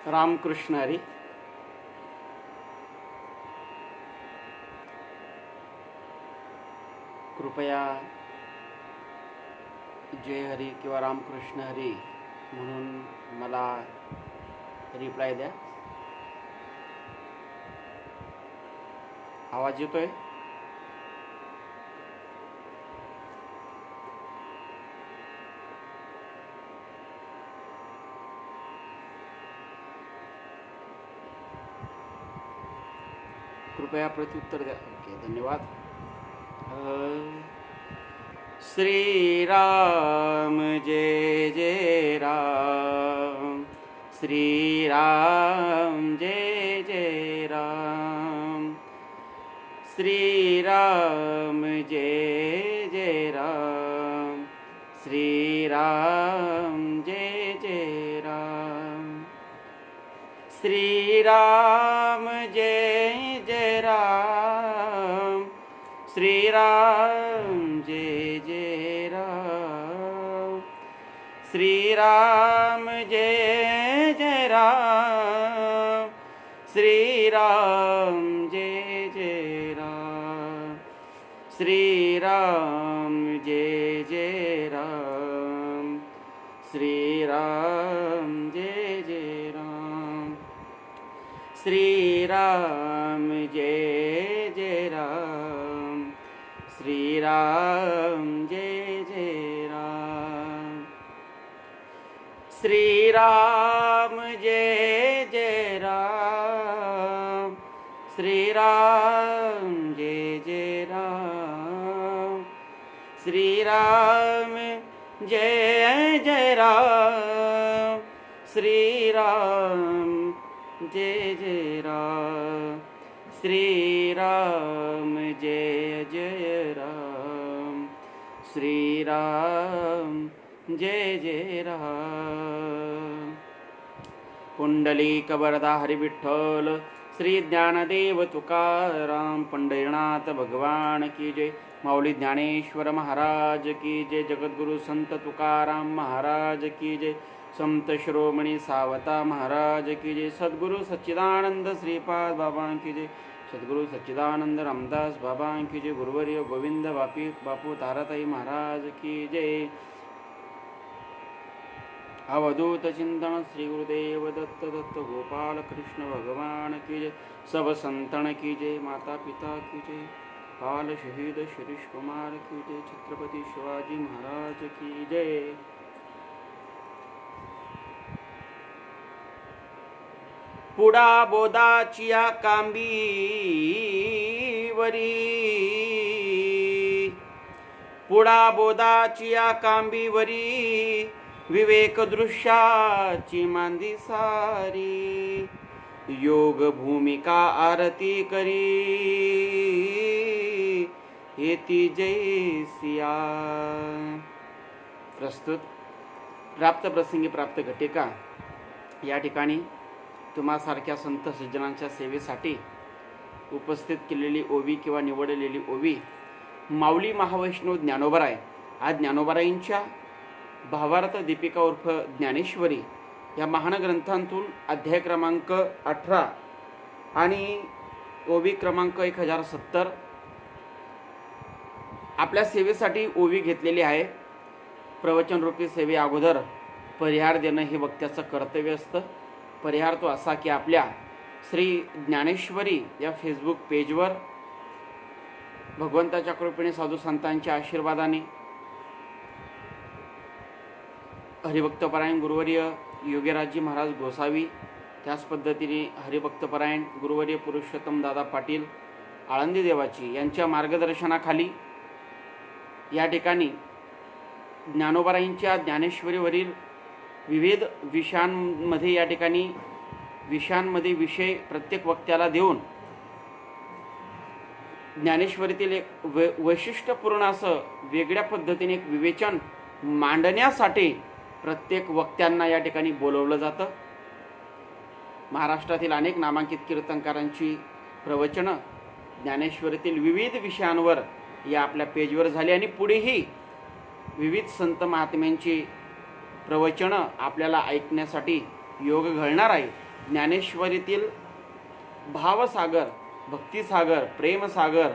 रामकृष्ण हरी. कृपया जय हरी किंवा रामकृष्ण हरी म्हणून मला रिप्लाय द्या. आवाज येतोय? कृपया प्रत्युत्तर द्या. ओके, धन्यवाद. श्री राम जय जय राम, श्री राम जय जय राम, श्री राम जय जय राम, श्री राम जय जय राम, श्री राम जय जय राम, श्री राम जय जय राम, श्री राम जय जय राम, श्री राम जय जय राम, श्री राम जय जय राम, श्री राम जय जय राम, श्री राम जय जय राम, श्री राम जय जय राम, श्री राम जय जय राम, श्री राम जय जय राम, श्री राम जय जय राम, श्री राम जय जय राम, श्री राम जय जय राम, श्री राम जय जय राम. पुंडलिक वरदा हरी विठ्ठल, श्री ज्ञानदेव तुकाराम, पंढरीनाथ भगवान की जय. माऊली ज्ञानेश्वर महाराज की जय. जगद्गुरु संत तुकाराम महाराज की जय. संत शिरोमणी सावता महाराज की जय. सद्गुरु सच्चिदानंद श्रीपाद बाबा की जय. सद्गुरु सच्चिदानंद रामदास बाबा की जय. गुरुवर्य गोविंद बापू ताराताई महाराज की जय. अवधूत चिंतन श्री गुरुदेव दत्त दत्त गोपाल कृष्ण भगवान की जय. सब संतन की जय. माता पिता की जय. काल शहीद शिरीष कुमार की जय. छत्रपति शिवाजी महाराज की जय. पुडा बोदाचिया कांबीवरी, पुडा बोदाचिया कांबीवरी, विवेक दृश्याची मांदी सारी, योग भूमिका आरती करी, येती जय सिया. प्रस्तुत प्राप्त प्रसंगी प्राप्त घटिका. या ठिकाणी तुम्हासारख्या संत सज्जनांच्या सेवेसाठी उपस्थित केलेली ओवी किंवा निवडलेली ओवी माऊली महावैष्णव ज्ञानोबराय. आज ज्ञानोबरायांच्या भावार्थ दीपिका उर्फ ज्ञानेश्वरी या महान ग्रंथांतून अध्याय क्रमांक 18 आणि ओवी क्रमांक 1070 आपल्या सेवेसाठी ओवी घेतलेली आहे. प्रवचनरूपी सेवे अगोदर परिहार देणं हे वक्त्याचं कर्तव्य असतं. परिहार तो असा की आपल्या श्री ज्ञानेश्वरी या फेसबुक पेजवर भगवंताच्या कृपेने साधू संतांच्या आशीर्वादाने हरिभक्तपरायण गुरुवर्य योगीराजजी महाराज गोसावी, त्याच पद्धतीने हरिभक्तपरायण गुरुवर्य पुरुषोत्तम दादा पाटील आळंदी देवाची यांच्या मार्गदर्शनाखाली या ठिकाणी ज्ञानोबरायांच्या ज्ञानेश्वरीवरील विविध विषयांमध्ये या ठिकाणी विषयांमध्ये विषय प्रत्येक वक्त्याला देऊन ज्ञानेश्वरीतील एक वैशिष्ट्यपूर्ण असं वेगळ्या पद्धतीने एक विवेचन मांडण्यासाठी प्रत्येक वक्त्यांना या ठिकाणी बोलवलं जातं. महाराष्ट्रातील अनेक नामांकित कीर्तनकारांची प्रवचनं ज्ञानेश्वरीतील विविध विषयांवर या आपल्या पेजवर झाली आणि पुढेही विविध संत महात्म्यांची प्रवचनं आपल्याला ऐकण्यासाठी योग घडणार आहे. ज्ञानेश्वरीतील भावसागर, भक्तिसागर, प्रेमसागर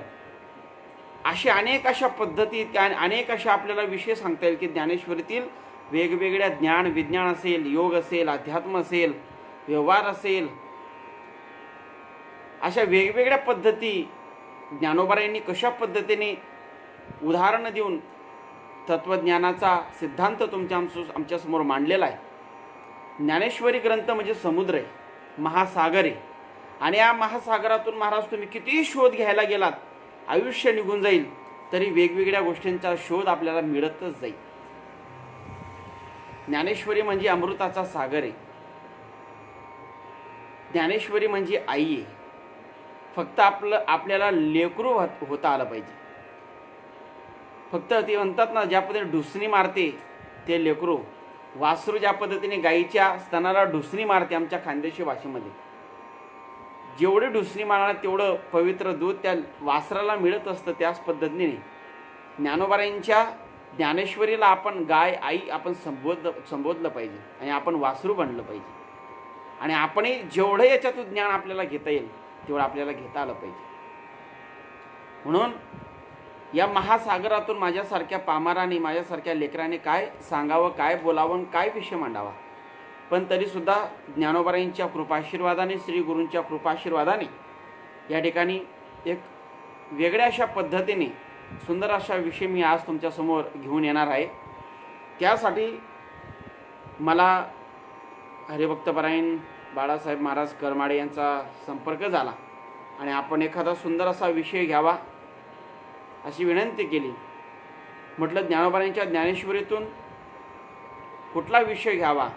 अशी अनेक अशा पद्धती, त्या अनेक अशा आपल्याला विषय सांगता येईल की ज्ञानेश्वरीतील वेगवेगळ्या ज्ञान, विज्ञान असेल, योग असेल, अध्यात्म असेल, व्यवहार असेल, अशा वेगवेगळ्या पद्धती ज्ञानोबारायांनी कशा पद्धतीने उदाहरणं देऊन तत्वज्ञानाचा सिद्धांत आमच्यासमोर मांडलेला आहे. ज्ञानेश्वरी ग्रंथ म्हणजे समुद्र आहे, महासागर आहे. आणि या महासागरातून महाराज तुम्ही कितीही शोध घ्यायला गेलात, आयुष्य निघून जाईल तरी वेगवेगळ्या गोष्टींचा शोध आपल्याला मिळतच जाईल. ज्ञानेश्वरी म्हणजे अमृताचा सागर आहे. ज्ञानेश्वरी म्हणजे आई आहे. फक्त आपल्याला लेकरू होता आलं पाहिजे. फक्त ते म्हणतात ना, ज्या पद्धतीने ढुसणी मारते ते लेकरू, वासरू ज्या पद्धतीने गाईच्या स्तनाला ढुसणी मारते, आमच्या खानदेशी भाषेमध्ये जेवढे ढुसणी मारणार तेवढं पवित्र दूध त्या वासराला मिळत असतं. त्याच पद्धतीने ज्ञानोबारायांच्या ज्ञानेश्वरीला आपण गाय, आई आपण संबोधलं पाहिजे आणि आपण वासरू बनलं पाहिजे. आणि आपणही जेवढं याच्यातून ज्ञान आपल्याला घेता येईल तेवढं आपल्याला घेता आलं पाहिजे. म्हणून या महासागरातून माझ्यासारख्या पामाराने, माझ्यासारख्या लेकराने काय सांगावं, काय बोलावं, काय विषय मांडावा, पण तरीसुद्धा ज्ञानोबारायांच्या कृपाशीर्वादाने, श्री गुरूंच्या कृपाशीर्वादाने या ठिकाणी एक वेगळ्या अशा पद्धतीने सुंदर अशा विषय मी आज तुमच्यासमोर घेऊन येणार आहे. त्यासाठी मला हरिभक्तपरायण बाळासाहेब महाराज करमाडे यांचा संपर्क झाला आणि आपण एखादा सुंदर असा विषय घ्यावा अशी विनंती केली. म्हटलं ज्ञानोबारायांच्या ज्ञानेश्वरीतून कुठला विषय घ्यावा.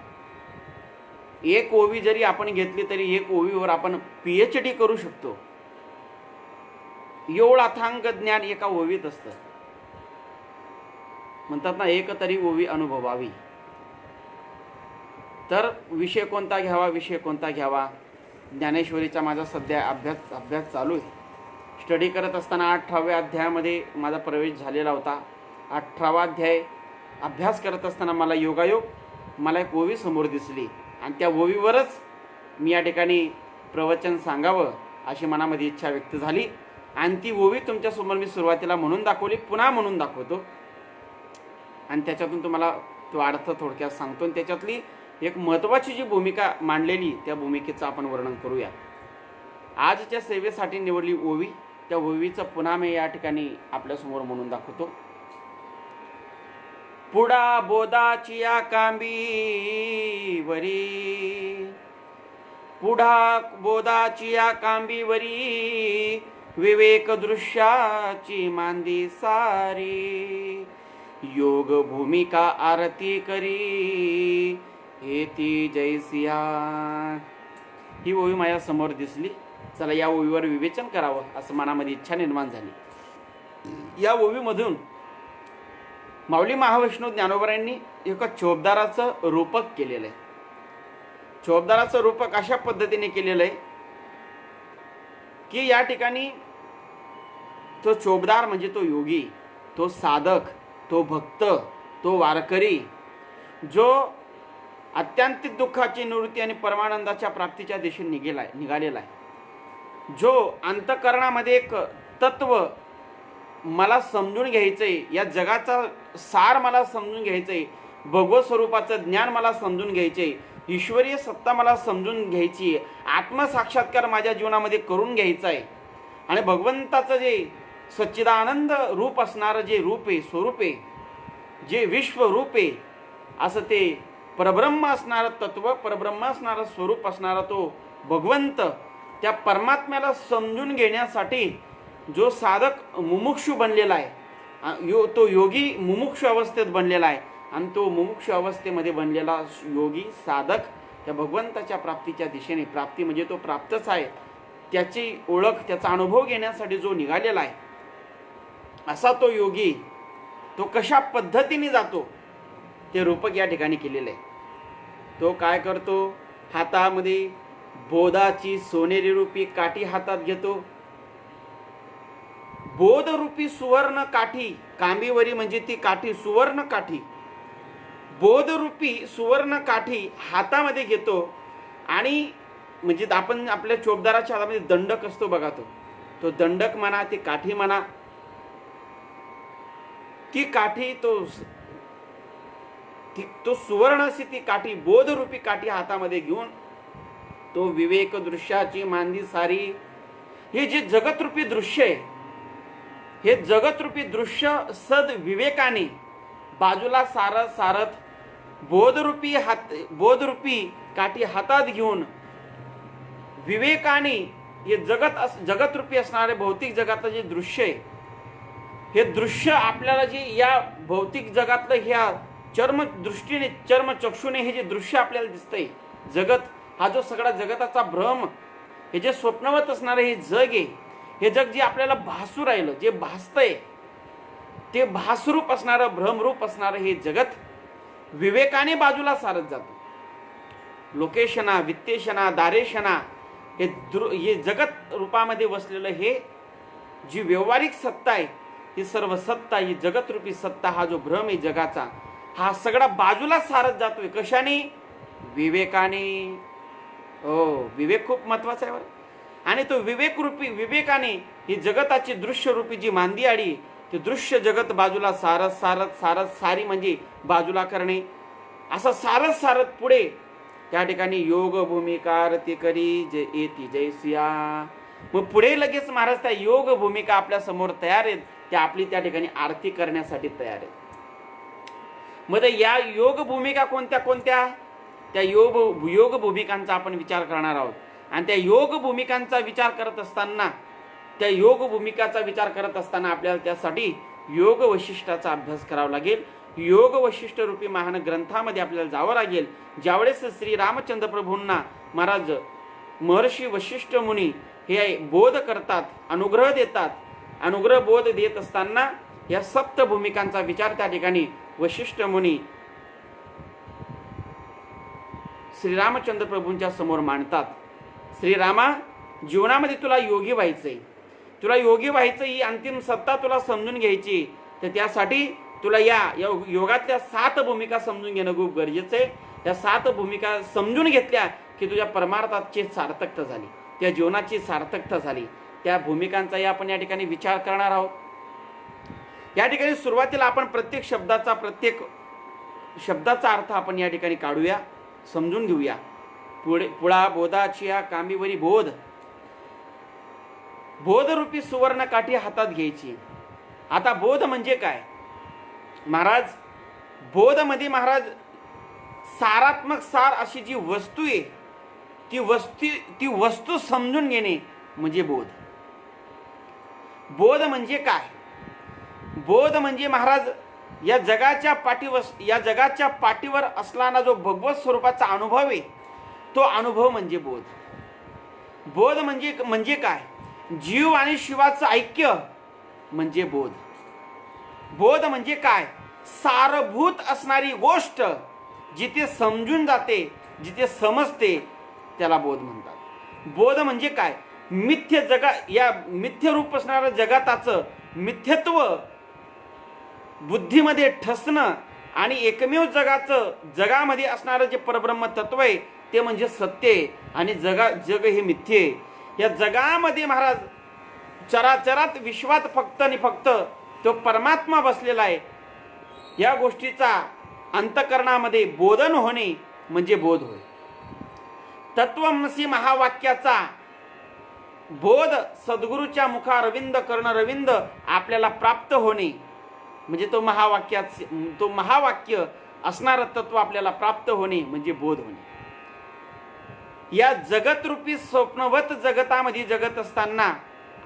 एक ओवी जरी आपण घेतली तरी एक ओवीवर आपण PhD करू शकतो. एवढं अथांग ज्ञान एका ओवीत असतं. म्हणतात ना, एक तरी ओवी अनुभवावी. तर विषय कोणता घ्यावा, ज्ञानेश्वरीचा माझा सध्या अभ्यास चालू आहे. स्टडी करत असताना 18व्या अध्यायामध्ये माझा प्रवेश झालेला होता. 18वा अध्याय अभ्यास करत असताना मला योगायोग मला एक ओवी समोर दिसली आणि त्या ओवीवरच मी या ठिकाणी प्रवचन सांगावं अशी मनामध्ये इच्छा व्यक्त झाली. आणि ती ओवी तुमच्यासमोर मी सुरुवातीला म्हणून दाखवली, पुन्हा म्हणून दाखवतो आणि त्याच्यातून तुम्हाला तो अर्थ थोडक्यात सांगतो. आणि त्याच्यातली एक महत्त्वाची जी भूमिका मांडलेली त्या भूमिकेचं आपण वर्णन करूया. आजच्या सेवेसाठी निवडली ओवी, त्या ओवीचं पुन्हा मी या ठिकाणी आपल्यासमोर म्हणून दाखवतो. पुढा बोदाची या कांबीवरी, पुढा बोदाची या कांबीवरी, विवेक दृश्याची मांदी सारी, योग भूमिका आरती करी, हेती जैसिया. ही ओवी माझ्या समोर दिसली. चला या ओवीवर विवेचन करावं असं मनामध्ये इच्छा निर्माण झाली. या ओवीमधून माऊली महावैष्णव ज्ञानोबारायांनी एका चोपदाराचं रूपक केलेलं आहे. चोपदाराचं रूपक अशा पद्धतीने केलेलं आहे की या ठिकाणी तो चोपदार म्हणजे तो योगी, तो साधक, तो भक्त, तो वारकरी, जो अत्यांतिक दुःखाची निवृत्ती आणि परमानंदाच्या प्राप्तीच्या दिशेने निघालेला आहे. जो अंतःकरणामध्ये एक तत्व मला समजून घ्यायचंय, या जगाचा सार मला समजून घ्यायचंय, भगवत स्वरूपाचं ज्ञान मला समजून घ्यायचंय, ईश्वरीय सत्ता मला समजून घ्यायची आहे, आत्मसाक्षात्कार माझ्या जीवनामध्ये करून घ्यायचा आहे आणि भगवंताचं जे सच्चिदानंद रूप असणारं जे रूप आहे, स्वरूप आहे, जे विश्वरूप आहे, असं ते परब्रह्म असणारं तत्व, परब्रह्म असणारं स्वरूप असणारा तो भगवंत, त्या परमात्म्याला समजून घेण्यासाठी जो साधक मुमुक्षू बनलेला आहे, तो योगी मुमुक्षू अवस्थेत बनलेला आहे आणि तो मुमुक्षू अवस्थेमध्ये बनलेला योगी साधक त्या भगवंताच्या प्राप्तीच्या दिशेने, प्राप्ती म्हणजे तो प्राप्तच आहे, त्याची ओळख, त्याचा अनुभव घेण्यासाठी जो निघालेला आहे, असा तो योगी तो कशा पद्धतीने जातो ते रूपक या ठिकाणी केलेलं आहे. तो काय करतो, हातामध्ये बोधाची सोनेरी रूपी काठी हातात घेतो. बोधरूपी सुवर्ण काठी, कांबीवरी म्हणजे ती काठी, सुवर्ण काठी, बोधरूपी सुवर्ण काठी हातामध्ये घेतो आणि म्हणजे आपण आपल्या चोपदाराच्या हातामध्ये दंडक असतो बघा, तो दंडक म्हणा, ती काठी म्हणा, ती काठी तो सुवर्ण अशी ती काठी, बोधरूपी काठी हातामध्ये घेऊन तो विवेक दृश्याची मांदी सारी, हे जे जगतरूपी दृश्य आहे, हे जगतरूपी दृश्य सद विवेकाने बाजूला सारत सारत बोधरूपी काठी हातात घेऊन विवेकाने हे जगतरूपी असणारे भौतिक जगातलं जे दृश्य आहे, हे दृश्य आपल्याला जे या भौतिक जगातलं ह्या चर्मदृष्टीने चर्मचक्षुने हे जे दृश्य आपल्याला दिसतंय, जगत हा जो सगळा जगताचा भ्रम, हे जे स्वप्नवत असणारे हे जग आहे, हे जग जे आपल्याला भासू राहिलं, जे भासतंय, ते भासरूप असणारं भ्रमरूप असणारं हे जगत विवेकाने बाजूला सारत जातो. लोकेशना वित्तेशना दारेशना हे जगत रूपामध्ये वसलेलं हे जी व्यावहारिक सत्ता आहे, ही सर्व सत्ता, ही जगतरूपी सत्ता, हा जो भ्रम आहे जगाचा, हा सगळा बाजूला सारत जातोय. कशाने? विवेकाने. हो, विवेक खूप महत्वाचा आहे. आणि तो विवेकाने ही जगताची दृश्य रूपी जी मांदी आडी, ते दृश्य जगत बाजूला सारत सारत सारत सारी म्हणजे बाजूला करणे, असं सारत सारत पुढे त्या ठिकाणी योग भूमिका रती करी येती जैसिया. मग पुढे लगेच महाराज त्या योग भूमिका आपल्या समोर तयार आहेत, त्या आपली त्या ठिकाणी आरती करण्यासाठी तयार आहेत. मग या योग भूमिका कोणत्या कोणत्या? त्या योग भूमिकांचा आपण विचार करणार आहोत. आणि त्या योग भूमिकांचा विचार करत असताना आपल्याला त्यासाठी योग वशिष्ठाचा अभ्यास करावा लागेल. योग वशिष्ठ रूपी महान ग्रंथामध्ये आपल्याला जावं लागेल. ज्यावेळेस श्री रामचंद्र प्रभूंना महाराज महर्षी वशिष्ठ मुनी हे बोध करतात, अनुग्रह देतात, अनुग्रह बोध देत असताना या सप्त भूमिकांचा विचार त्या ठिकाणी वशिष्ठ मुनी श्रीरामचंद्र प्रभूंच्या समोर मांडतात. श्रीरामा, जीवनामध्ये तुला योगी व्हायचंय, तुला योगी व्हायचं, ही अंतिम सत्ता तुला समजून घ्यायची, तर त्यासाठी तुला या योगातल्या 7 भूमिका समजून घेणं खूप गरजेचं आहे. त्या 7 भूमिका समजून घेतल्या की तुझ्या परमार्थाची सार्थकता झाली, त्या जीवनाची सार्थकता झाली. त्या भूमिकांचाही आपण या ठिकाणी विचार करणार आहोत. या ठिकाणी सुरुवातीला आपण प्रत्येक शब्दाचा अर्थ आपण या ठिकाणी काढूया, समजून घेऊया. पुळा बोधाची कामीवरी बोधरूपी सुवर्ण काठी हातात घ्यायची. आता बोध म्हणजे काय महाराज? बोधमध्ये महाराज सारात्मक सार अशी जी वस्तू आहे, ती वस्तू समजून घेणे म्हणजे बोध. बोध म्हणजे काय? बोध म्हणजे महाराज या जगाच्या पाठीवर असणारा जो भगवत स्वरूपाचा अनुभव आहे, तो अनुभव म्हणजे बोध. बोध म्हणजे काय? जीव आणि शिवाचं ऐक्य म्हणजे बोध. बोध म्हणजे काय? सारभूत असणारी गोष्ट जिथे समजून जाते, जिथे समजते, त्याला बोध म्हणतात. बोध म्हणजे काय? मिथ्य रूप असणारं जगताचं मिथ्यत्व बुद्धीमध्ये ठसणं आणि एकमेव जगामध्ये असणारं जे परब्रह्म तत्व आहे ते म्हणजे सत्य आहे. आणि जग हे मिथ्य आहे. या जगामध्ये महाराज चराचरात विश्वात फक्त आणि फक्त तो परमात्मा बसलेला आहे. या गोष्टीचा अंतःकरणामध्ये बोधन होणे म्हणजे बोध होय. तत्वमसी महावाक्याचा बोध सद्गुरूच्या मुखारविंद कर्णरविंद आपल्याला प्राप्त होणे म्हणजे तो महावाक्य असणारं तत्व आपल्याला प्राप्त होणे म्हणजे बोध होणे. या जगतरूपी स्वप्नवत जगतामध्ये जगत असताना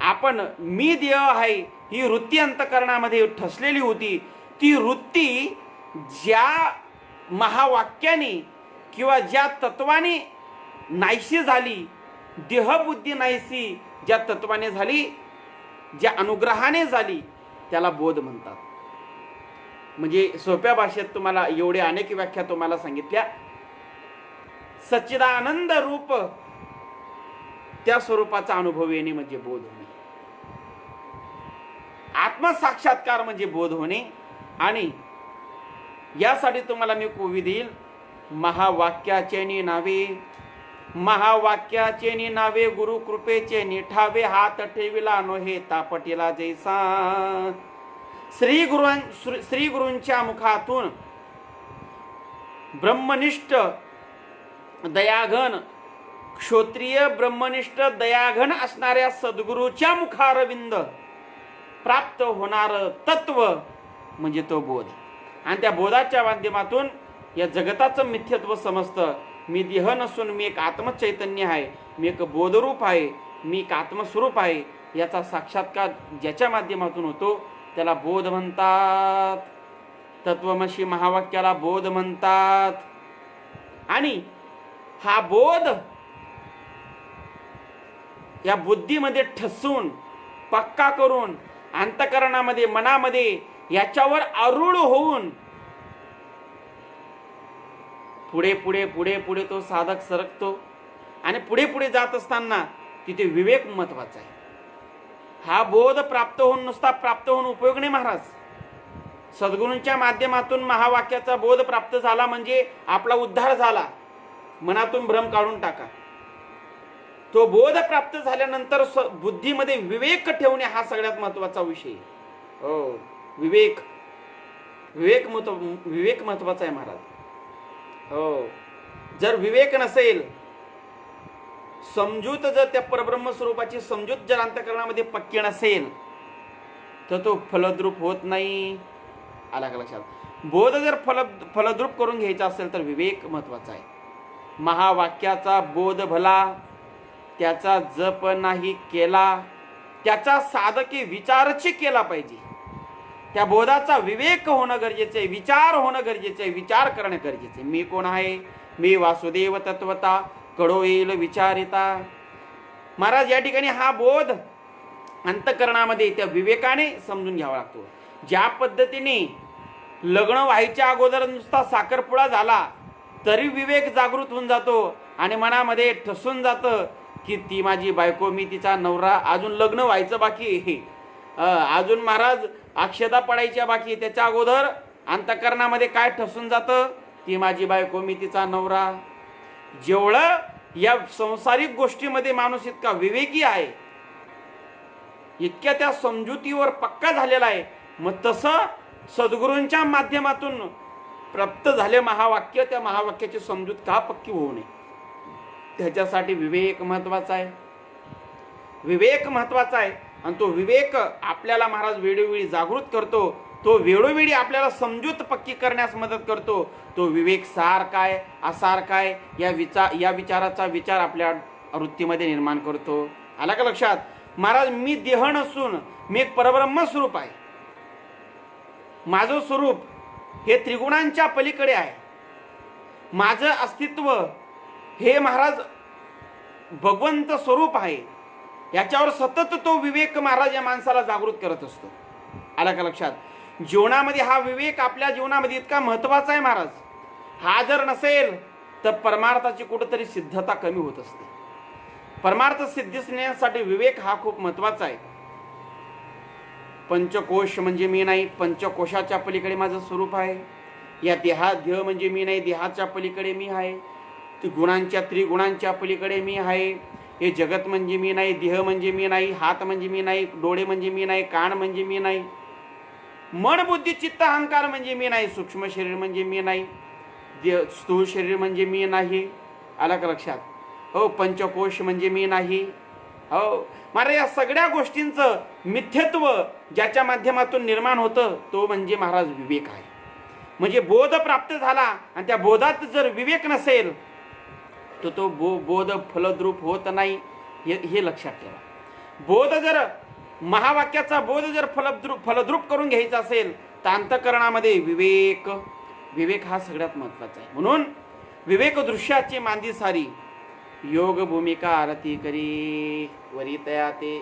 आपण मी देह आहे ही वृत्ती अंतःकरणामध्ये ठसलेली होती. ती वृत्ती ज्या महावाक्याने किंवा ज्या तत्वाने नाहीशी झाली, देहबुद्धी नाहीशी ज्या तत्वाने झाली, ज्या अनुग्रहाने झाली, त्याला बोध म्हणतात. म्हणजे सोप्या भाषेत तुम्हाला एवढे अनेक व्याख्या तुम्हाला सांगितल्या. सच्चिदानंद रूप त्या स्वरूपाचा अनुभव येणे म्हणजे बोध होणे. आत्मसाक्षात्कार म्हणजे बोध होणे. आणि यासाठी तुम्हाला मी कोवी देईल महावाक्याचे नावे महावाक्याचे नि नावे गुरु कृपेचे निठावे हात ठेविला नो हे तापटीला जैसा. श्री गुरूंच्या मुखातून ब्रह्मनिष्ठ दयाघन क्षोत्रिय ब्रह्मनिष्ठ दयाघन असणाऱ्या सद्गुरूच्या मुखारविंद प्राप्त होणार तत्व म्हणजे तो बोध. आणि त्या बोधाच्या माध्यमातून या जगताचं मिथ्यत्व समजतं. मी देह नसून मी एक आत्मचैतन्य आहे, मी एक बोधरूप आहे, मी एक आत्मस्वरूप आहे, याचा साक्षात्कार ज्याच्या माध्यमातून होतो त्याला बोध म्हणतात. तत्वमसी महावाक्याला बोध म्हणतात. आणि हा बोध या बुद्धीमध्ये ठसून पक्का करून अंतकरणामध्ये मनामध्ये याच्यावर आरूढ होऊन पुढे पुढे पुढे पुढे तो साधक सरकतो. आणि पुढे पुढे जात असताना तिथे विवेक महत्वाचा आहे. हा बोध प्राप्त होऊन नुसता प्राप्त होऊन उपयोग नाही महाराज. सद्गुरूंच्या माध्यमातून महावाक्याचा बोध प्राप्त झाला म्हणजे आपला उद्धार झाला. मनातून भ्रम काढून टाका. तो बोध प्राप्त झाल्यानंतर बुद्धीमध्ये विवेक ठेवणे हा सगळ्यात महत्वाचा विषय. हो, विवेक विवेक महत्वाचा आहे महाराज. हो, जर विवेक नसेल, समजूत जर त्या परब्रह्म स्वरूपाची समजूत जर अंतःकरणामध्ये पक्की नसेल तर तो फलद्रूप होत नाही. आला का लक्षात? बोध जर फलद्रूप करून घ्यायचा असेल तर विवेक महत्वाचा आहे. महावाक्याचा बोध भला, त्याचा जप नाही केला, त्याचा साधकी विचारच केला पाहिजे. त्या बोधाचा विवेक होणं गरजेचं आहे, विचार होणं गरजेचं आहे, विचार करणं गरजेचं आहे. मी कोण आहे? मी वासुदेव तत्वता कडो येईल विचारिता. महाराज या ठिकाणी हा बोध अंतःकरणामध्ये त्या विवेकाने समजून घ्यावा लागतो. ज्या पद्धतीने लग्न व्हायच्या अगोदर नुसता साखरपुडा झाला तरी विवेक जागृत होऊन जातो आणि मनामध्ये ठसून जातं की ती माझी बायको, मी तिचा नवरा. अजून लग्न व्हायचं बाकी, अजून महाराज अक्षता पडायच्या बाकी. त्याच्या अगोदर अंतःकरणामध्ये काय ठसून जातं? ती माझी बायको, मी तिचा नवरा. जेवढं या संसारिक गोष्टीमध्ये माणूस इतका विवेकी आहे, इतक्या त्या समजुतीवर पक्का झालेला आहे, मग तसं सद्गुरूंच्या माध्यमातून प्राप्त झाले महावाक्य, त्या महावाक्याची समजूत का पक्की होऊ नये? त्याच्यासाठी विवेक महत्वाचा आहे. विवेक महत्वाचा आहे. आणि तो विवेक आपल्याला महाराज वेळोवेळी जागृत करतो. तो वेळोवेळी आपल्याला समजूत पक्की करण्यास मदत करतो. तो विवेक सार काय असार काय या विचाराचा विचार आपल्या वृत्तीमध्ये निर्माण करतो. आला का लक्षात? महाराज मी देह नसून मी एक परब्रह्म स्वरूप आहे. माझं स्वरूप हे त्रिगुणांच्या पलीकडे आहे. माझं अस्तित्व हे महाराज भगवंत स्वरूप आहे. याच्यावर सतत तो विवेक महाराज या माणसाला जागृत करत असतो. आला का लक्षात? जीवनामध्ये हा विवेक आपल्या जीवनामध्ये इतका महत्वाचा आहे महाराज. हा जर नसेल तर परमार्थाची कुठेतरी सिद्धता कमी होत असते. परमार्थ सिद्धीसाठी विवेक हा खूप महत्वाचा आहे. पंचकोश म्हणजे मी नाही, पंचकोशाच्या पलीकडे माझं स्वरूप आहे. या देह म्हणजे मी नाही, देहाच्या पलीकडे मी आहे. त्रिगुणांच्या पलीकडे मी आहे. हे जगत म्हणजे मी नाही, देह म्हणजे मी नाही, हात म्हणजे मी नाही, डोळे म्हणजे मी नाही, कान म्हणजे मी नाही, मन बुद्धी चित्त अहंकार म्हणजे मी नाही, सूक्ष्म शरीर म्हणजे मी नाही, स्थूल शरीर म्हणजे मी नाही. आला का लक्षात? हो, पंचकोश म्हणजे मी नाही. हो महाराज, या सगळ्या गोष्टींचं मिथ्यत्व ज्याच्या माध्यमातून निर्माण होतं तो म्हणजे महाराज विवेक आहे. म्हणजे बोध प्राप्त झाला आणि त्या बोधात जर विवेक नसेल तर तो बोध फलद्रूप होत नाही. हे लक्षात ठेवा. बोध जर महावाक्याचा बोध जर फलद्रूप करून घ्यायचा असेल तर अंतःकरणामध्ये विवेक हा सगळ्यात महत्वाचा आहे. म्हणून विवेक दृश्याची मांदी सारी, योग भूमिका आरती करी वरितया ते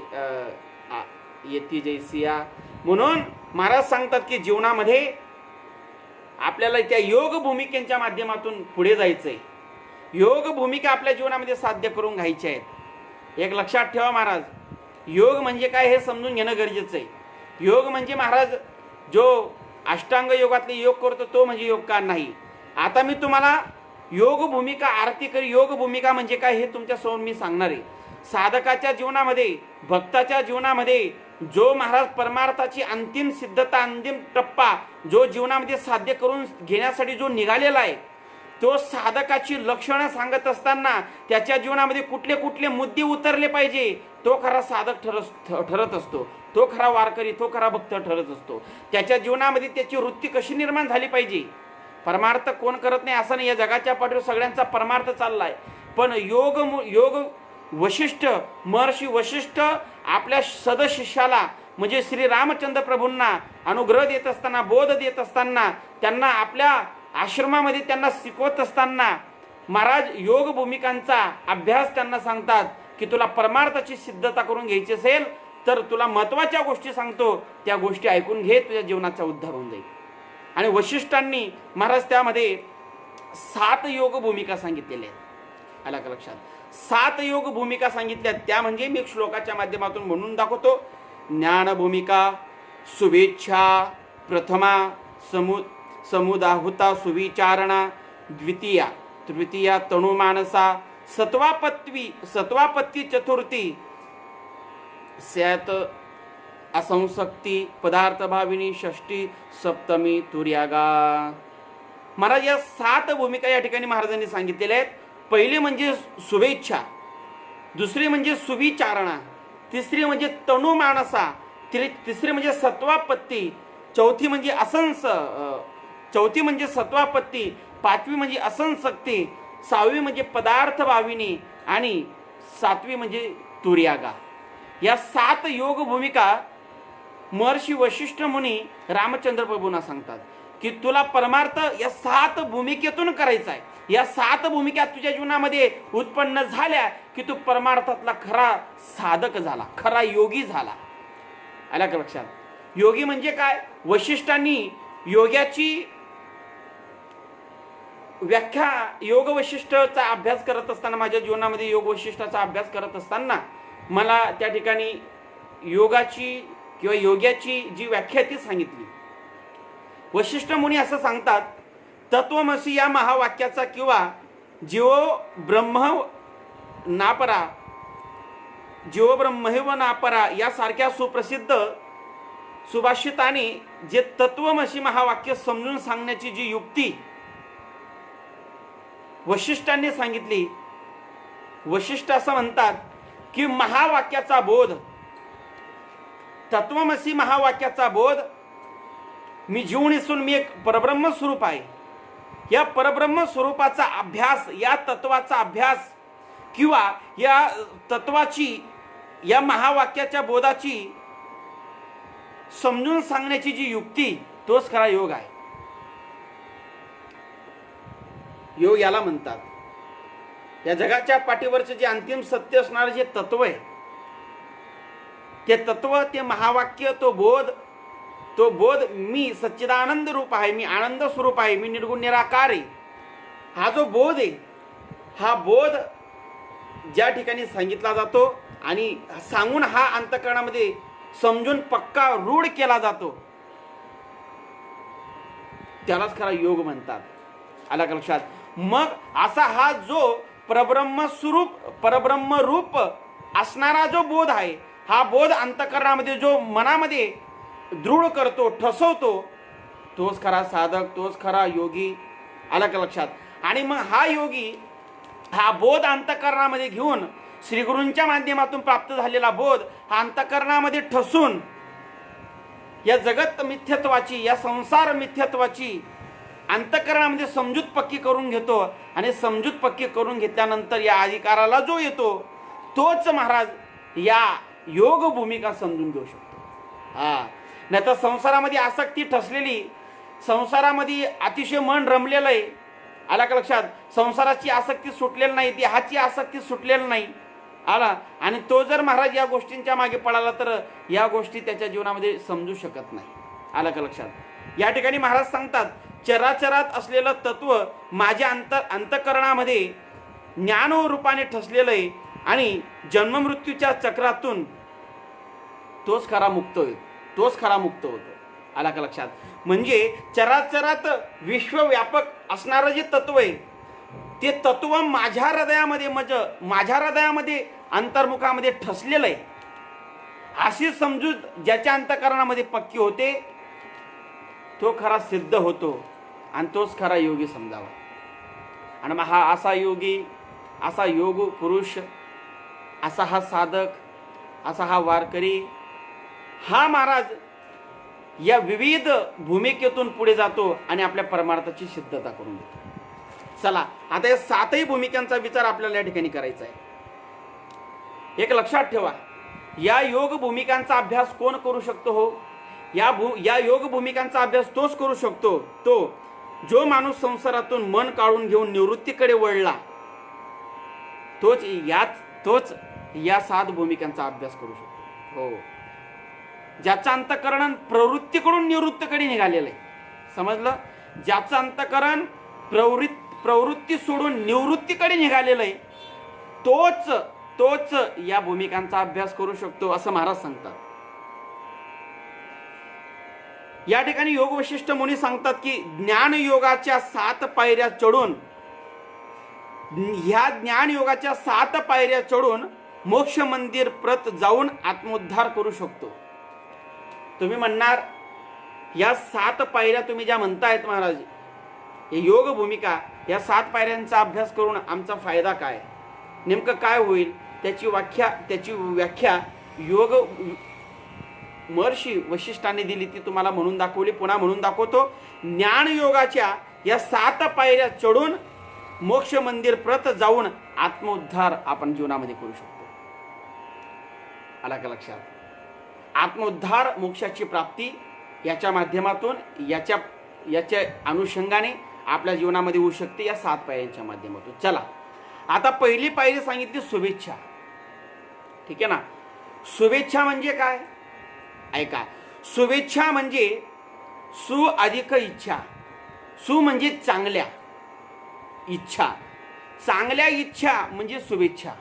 येती जैसिया. म्हणून महाराज सांगतात की जीवनामध्ये आपल्याला त्या योग भूमिकेच्या माध्यमातून पुढे जायचंय. योग भूमिका आपल्या जीवनामध्ये साध्य करून घ्यायच्या आहेत. एक लक्षात ठेवा महाराज, योग म्हणजे काय हे समजून घेणं गरजेचं आहे. योग म्हणजे महाराज जो अष्टांग योगातले योग करतो तो म्हणजे योग का नाही. आता मी तुम्हाला योग भूमिका आरती करी. योग भूमिका म्हणजे काय हे तुमच्यासमोर मी सांगणार आहे. साधकाच्या जीवनामध्ये, भक्ताच्या जीवनामध्ये जो महाराज परमार्थाची अंतिम सिद्धता, अंतिम टप्पा जो जीवनामध्ये साध्य करून घेण्यासाठी जो निघालेला आहे, तो साधकाची लक्षणं सांगत असताना त्याच्या जीवनामध्ये कुठले कुठले मुद्दे उतरले पाहिजे, तो खरा साधक ठरत असतो. तो खरा वारकरी, तो खरा भक्त ठरत असतो. त्याच्या जीवनामध्ये त्याची वृत्ती कशी निर्माण झाली पाहिजे. परमार्थ कोण करत नाही असं नाही, या जगाच्या पाठीवर सगळ्यांचा परमार्थ चाललाय. पण योग वशिष्ठ, महर्षी वशिष्ठ आपल्या सदशिष्याला म्हणजे श्री रामचंद्र प्रभूंना अनुग्रह देत असताना, बोध देत असताना, त्यांना आपल्या आश्रमामध्ये त्यांना शिकवत असताना महाराज योग भूमिकांचा अभ्यास त्यांना सांगतात की तुला परमार्थाची सिद्धता करून घ्यायची असेल तर तुला महत्त्वाच्या गोष्टी सांगतो, त्या गोष्टी ऐकून घे, तुझ्या जीवनाचा उद्धार होऊन जाईल. आणि वशिष्ठांनी महाराज त्यामध्ये 7 योग भूमिका सांगितलेल्या आहेत. आला का लक्षात? 7 योग भूमिका सांगितल्या. त्या म्हणजे मी श्लोकाच्या माध्यमातून म्हणून दाखवतो. ज्ञान भूमिका, शुभेच्छा प्रथमा, समुदाहुता सुविचारणा द्वितीया, तृतीया तणुमानसा, सत्वापत्ती चतुर्थी, स्यात असंशक्ती पदार्थ भाविनी, षष्टी सप्तमी तुर्यागा. महाराज या 7 भूमिका या ठिकाणी महाराजांनी सांगितलेल्या आहेत. पहिली म्हणजे शुभेच्छा, दुसरी म्हणजे सुविचारणा, तिसरी म्हणजे तणुमानसा, तिसरी म्हणजे सत्वापत्ती, चौथी म्हणजे सत्वापत्ती, 5वी म्हणजे असंशक्ती, 6वी म्हणजे पदार्थ भाविनी आणि 7वी म्हणजे तुर्यागा. या 7 योग भूमिका महर्षी वशिष्ठ मुनी रामचंद्र प्रभूंना सांगतात की तुला परमार्थ या 7 भूमिकेतून करायचा आहे. या 7 भूमिका तुझ्या जीवनामध्ये उत्पन्न झाल्या की तू परमार्थातला खरा साधक झाला, खरा योगी झाला. आला का लक्षात? योगी म्हणजे काय? वशिष्ठांनी योगाची व्याख्या, योग वशिष्ठाचा अभ्यास करत असताना, माझ्या जीवनामध्ये योग वशिष्ठाचा अभ्यास करत असताना मला त्या ठिकाणी योगाची किंवा योग्याची जी व्याख्या ती सांगितली. वशिष्ठ मुनी असं सांगतात, तत्वमसी या महावाक्याचा किंवा जीवो ब्रह्म नापरा, जीवो ब्रह्मैव नापरा यासारख्या सुप्रसिद्ध सुभाषिताने जे तत्वमसी महावाक्य समजून सांगण्याची जी युक्ती वशिष्ठांनी सांगितली. वशिष्ठ असं म्हणतात की महावाक्याचा बोध, तत्वमसी महावाक्याचा बोध, मी जीवन असून मी एक परब्रह्म स्वरूप आहे, या परब्रह्म स्वरूपाचा अभ्यास, या तत्वाचा अभ्यास किंवा या तत्वाची, या महावाक्याच्या बोधाची समजून सांगण्याची जी युक्ती, तोच खरा योग आहे. योग याला म्हणतात. या जगाच्या पाठीवरचे जे अंतिम सत्य असणारे जे तत्व आहे, ते तत्व, ते महावाक्य, तो बोध मी सच्चिदानंद रूप आहे, मी आनंद स्वरूप आहे, मी निर्गुण निराकार आहे, हा जो बोध आहे, हा बोध ज्या ठिकाणी सांगितला जातो आणि सांगून हा अंतःकरणामध्ये समजून पक्का रूढ केला जातो, त्यालाच खरा योग म्हणतात. आला का लक्षात? मग असा हा जो परब्रह्म रूप असणारा जो बोध आहे, हा बोध अंतःकरणामध्ये जो मनामध्ये दृढ करतो, ठसवतो, तोच खरा साधक, तोच खरा योगी. आला का लक्षात? आणि मग हा योगी हा बोध अंतःकरणामध्ये घेऊन, श्रीगुरूंच्या माध्यमातून प्राप्त झालेला बोध हा अंतःकरणामध्ये ठसून या जगत मिथ्यत्वाची, या संसार मिथ्यत्वाची अंतःकरणामध्ये समजूत पक्की करून घेतो. आणि समजूत पक्की करून घेतल्यानंतर या अधिकाराला जो येतो, तोच महाराज या योग भूमिका समजून घेऊ शकतो. नाही तर संसारामध्ये आसक्ती ठसलेली, संसारामध्ये अतिशय मन रमलेलं आहे. आला का लक्षात? संसाराची आसक्ती सुटलेली नाही, ती हाची आसक्ती सुटलेली नाही. आला, आणि तो जर महाराज या गोष्टींच्या मागे पळाला तर या गोष्टी त्याच्या जीवनामध्ये समजू शकत नाही. आला का लक्षात? या ठिकाणी महाराज सांगतात, चराचरात असलेलं तत्व माझ्या अंतःकरणामध्ये ज्ञान रूपाने ठसलेलं आहे आणि जन्ममृत्यूच्या चक्रातून तोच खरा मुक्त होईल, तोच खरा मुक्त होतो. आला का लक्षात? म्हणजे चराचरात विश्वव्यापक असणारं जे तत्व आहे, ते तत्व माझ्या हृदयामध्ये माझ्या हृदयामध्ये अंतर्मुखामध्ये ठसलेलं आहे अशी समजूत ज्याच्या अंतःकरणामध्ये पक्की होते तो खरा सिद्ध होतो आणि तोच खरा योगी समजावा. आणि मग हा असा योगी, असा योग पुरुष, असा हा साधक, असा हा वारकरी, हा महाराज या विविध भूमिकेतून पुढे जातो आणि आपल्या परमार्थाची सिद्धता करून देतो. चला आता या 7ही भूमिकांचा विचार आपल्याला या ठिकाणी करायचा आहे. एक लक्षात ठेवा, या योग भूमिकांचा अभ्यास कोण करू शकतो? हो, या योग भूमिकांचा अभ्यास तोच करू शकतो तो जो माणूस संसारातून मन काढून घेऊन निवृत्तीकडे वळला, तोच या 7 भूमिकांचा अभ्यास करू शकतो. हो, ज्याचं अंतःकरण प्रवृत्तीकडून निवृत्तीकडे निघालेलं आहे, समजलं? ज्याचं अंतःकरण प्रवृत्ती सोडून निवृत्तीकडे निघालेलं आहे तोच या भूमिकांचा अभ्यास करू शकतो असं महाराज सांगतात. या ठिकाणी योग वशिष्ठ मुनी सांगतात की ज्ञान योगाच्या 7 पायऱ्या चढून, ह्या ज्ञान योगाच्या 7 पायऱ्या चढून मोक्ष मंदिर प्रत जाऊन आत्मोद्धार करू शकतो. तुम्ही म्हणणार या 7 पायऱ्या तुम्ही ज्या म्हणतायत महाराज, हे योग भूमिका, या 7 पायऱ्यांचा अभ्यास करून आमचा फायदा काय, नेमकं काय होईल, त्याची व्याख्या योग महर्षी वशिष्ठांनी दिली, ती तुम्हाला म्हणून दाखवली. पुन्हा म्हणून दाखवतो. ज्ञान योगाच्या या 7 पायऱ्या चढून मोक्ष मंदिर प्रत जाऊन आत्मोद्धार आपण जीवनामध्ये करू शकतो. आला का लक्षात? आत्मोद्धार, मोक्षाची प्राप्ती याच्या माध्यमातून, याच्या अनुषंगाने आपल्या जीवनामध्ये होऊ शकते या 7 पायऱ्यांच्या माध्यमातून. चला आता पहिली पायरी सांगितली शुभेच्छा. ठीक आहे ना? शुभेच्छा म्हणजे काय? ऐका, शुभेच्छा म्हणजे सु अधिक इच्छा. सु म्हणजे चांगल्या इच्छा, चांगल्या इच्छा म्हणजे शुभेच्छा.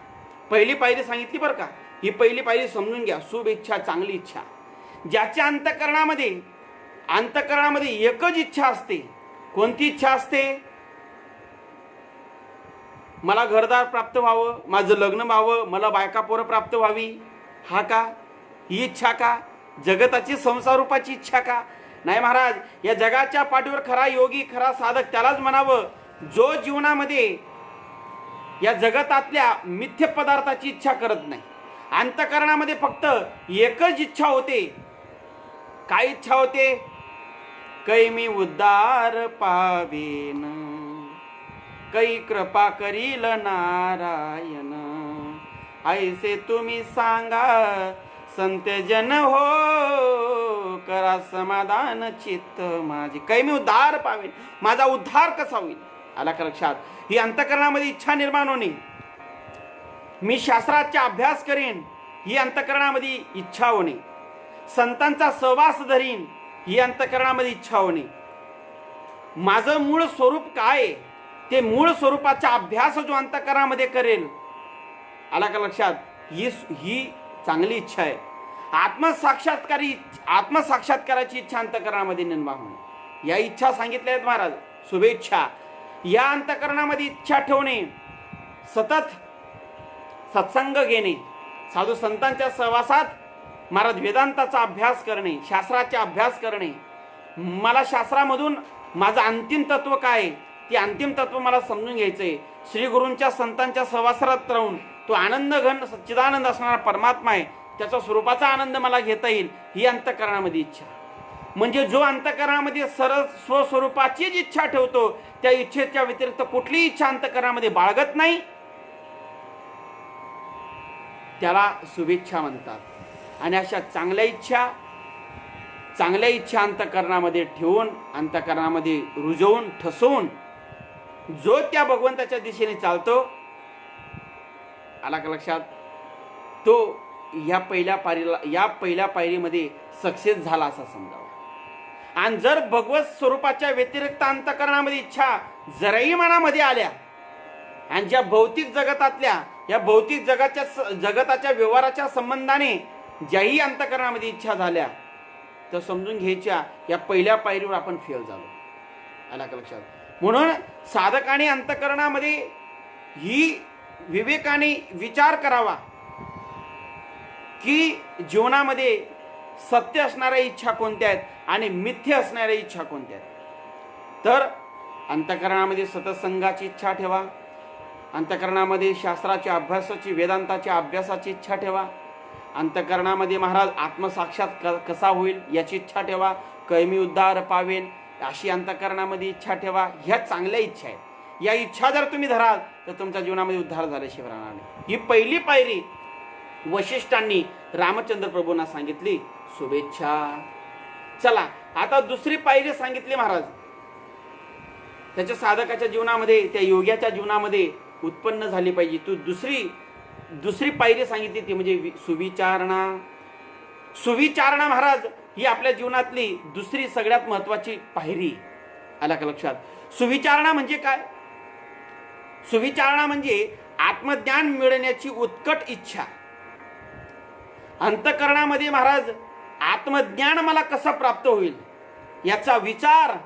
पहिली पायरी सांगितली बरं का, ही पहिली पायरी समजून घ्या. शुभेच्छा, चांगली इच्छा. ज्याच्या अंतःकरणामध्ये एकच इच्छा असते. कोणती इच्छा असते? मला घरदार प्राप्त व्हावं, माझं लग्न व्हावं, मला बायका पोरं प्राप्त व्हावी. हा का? ही इच्छा का? जगताची संसार रूपाची इच्छा का? नाही महाराज, या जगाच्या पाठीवर खरा योगी, खरा साधक त्यालाच म्हणावं जो जीवनामध्ये या जगतातल्या मिथ्य पदार्थाची इच्छा करत नाही. अंतःकरणामध्ये फक्त एकच इच्छा होते. काय इच्छा होते? कै मी उद्धार पावेन, कै कृपा करील नारायण, ऐसे तुम्ही सांगा संत जन हो, करा समाधान चित्त माझे. कै मी उद्धार पावेन, माझा उद्धार कसा होईल? आला का लक्षात? ही अंतःकरणामध्ये इच्छा निर्माण होणे. मी शास्त्राचा अभ्यास करेन, ही अंतःकरणामध्ये इच्छा होणे. संतांचा सहवास धरीन, ही अंतःकरणामध्ये इच्छा होणे. माझं मूळ स्वरूप काय, ते मूळ स्वरूपाचा अभ्यास जो अंतःकरणामध्ये करेल. आला का लक्षात? ही चांगली इच्छा आहे. आत्मसाक्षात्काराची इच्छा अंतःकरणामध्ये निर्माण होणे. या इच्छा सांगितल्या आहेत महाराज. शुभेच्छा, या अंतःकरणामध्ये इच्छा ठेवणे, सतत सत्संग घेणे, साधू संतांच्या सहवासात महाराज वेदांताचा अभ्यास करणे, शास्त्राचा अभ्यास करणे. मला शास्त्रामधून माझं अंतिम तत्व काय, ते अंतिम तत्व मला समजून घ्यायचंय. श्री गुरूंच्या संतांच्या सहवासात राहून तो आनंद घन सच्चिदानंद असणारा परमात्मा आहे, त्याच्या स्वरूपाचा आनंद मला घेता येईल. ही अंतःकरणामध्ये इच्छा. म्हणजे जो अंतःकरणामध्ये सरळ स्वस्वरूपाचीच इच्छा ठेवतो, त्या इच्छेच्या व्यतिरिक्त कुठलीही इच्छा अंतःकरणामध्ये बाळगत नाही, त्याला शुभेच्छा म्हणतात. आणि अशा चांगल्या इच्छा अंतःकरणामध्ये ठेवून, अंतःकरणामध्ये रुजवून, ठसवून जो त्या भगवंताच्या दिशेने चालतो, आला का लक्षात, तो या पहिल्या पायरीमध्ये सक्सेस झाला असा समजावा. आणि जर भगवत स्वरूपाच्या व्यतिरिक्त अंतःकरणामध्ये इच्छा जराही मनामध्ये आल्या आणि ज्या भौतिक जगतातल्या, या भौतिक जगताच्या व्यवहाराच्या संबंधाने ज्याही अंतःकरणामध्ये इच्छा झाल्या, तर समजून घ्यायच्या या पहिल्या पायरीवर आपण फेल झालो. आला का लक्षात? म्हणून साधकाने अंतःकरणामध्ये ही विवेकाने विचार करावा की जीवनामध्ये सत्य असणाऱ्या इच्छा कोणत्या आहेत आणि मिथ्य असणाऱ्या इच्छा कोणत्या आहेत. तर अंतःकरणामध्ये सत्संगाची इच्छा ठेवा, अंतःकरणामध्ये शास्त्राच्या अभ्यासाची, वेदांताच्या अभ्यासाची इच्छा ठेवा, अंतःकरणामध्ये महाराज आत्मसाक्षात कसा होईल याची इच्छा ठेवा, कैमी उद्धार पावेन अशी अंतःकरणामध्ये इच्छा ठेवा. ह्या चांगल्या इच्छा आहेत. या इच्छा जर तुम्ही धराल तर तुमच्या जीवनामध्ये उद्धार झाल्याशिवाय राहणार नाही. ही पहिली पायरी वशिष्ठांनी रामचंद्र प्रभूंना सांगितली, शुभेच्छा. चला आता दुसरी पायरी सांगितली महाराज. त्याच्या साधकाच्या जीवनामध्ये, त्या योग्याच्या जीवनामध्ये उत्पन्न झाली पाहिजे. तू दुसरी पायरी सांगितली ती म्हणजे सुविचारणा. सुविचारणा महाराज ही आपल्या जीवनातली दुसरी सगळ्यात महत्वाची पायरी. आला का लक्षात? सुविचारणा म्हणजे काय? सुविचारणा म्हणजे आत्मज्ञान मिळण्याची उत्कट इच्छा. अंतःकरणामध्ये महाराज आत्मज्ञान मला कसं प्राप्त होईल याचा विचार,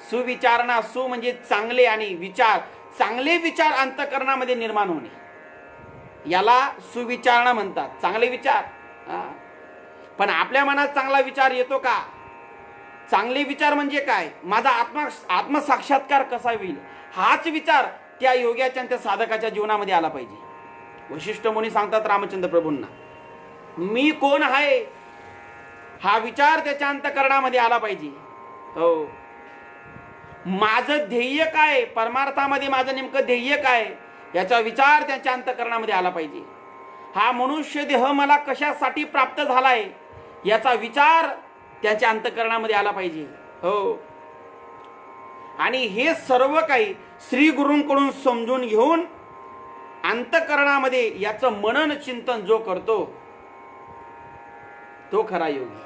सुविचारणा. सु म्हणजे चांगले आणि विचार, चांगले विचार अंतःकरणामध्ये निर्माण होणे, याला सुविचारणा म्हणतात. चांगले विचार. पण आपल्या मनात चांगला विचार येतो का? चांगले विचार म्हणजे काय? माझा आत्मसाक्षात्कार कसा होईल हाच विचार त्या योग्याच्या त्या साधकाच्या जीवनामध्ये आला पाहिजे. वशिष्ठ मुनी सांगतात रामचंद्र प्रभूंना, मी कोण आहे हा विचार त्याच्या अंतःकरणामध्ये आला पाहिजे. हो, माझं ध्येय काय, परमार्थामध्ये माझं नेमकं ध्येय काय याचा विचार त्याच्या अंतःकरणामध्ये आला पाहिजे. हा मनुष्य देह मला कशासाठी प्राप्त झालाय याचा विचार त्याच्या अंतःकरणामध्ये आला पाहिजे. हो, आणि हे सर्व काही श्री गुरूंकडून समजून घेऊन अंतःकरणामध्ये याचं मनन चिंतन जो करतो तो खरा योगी.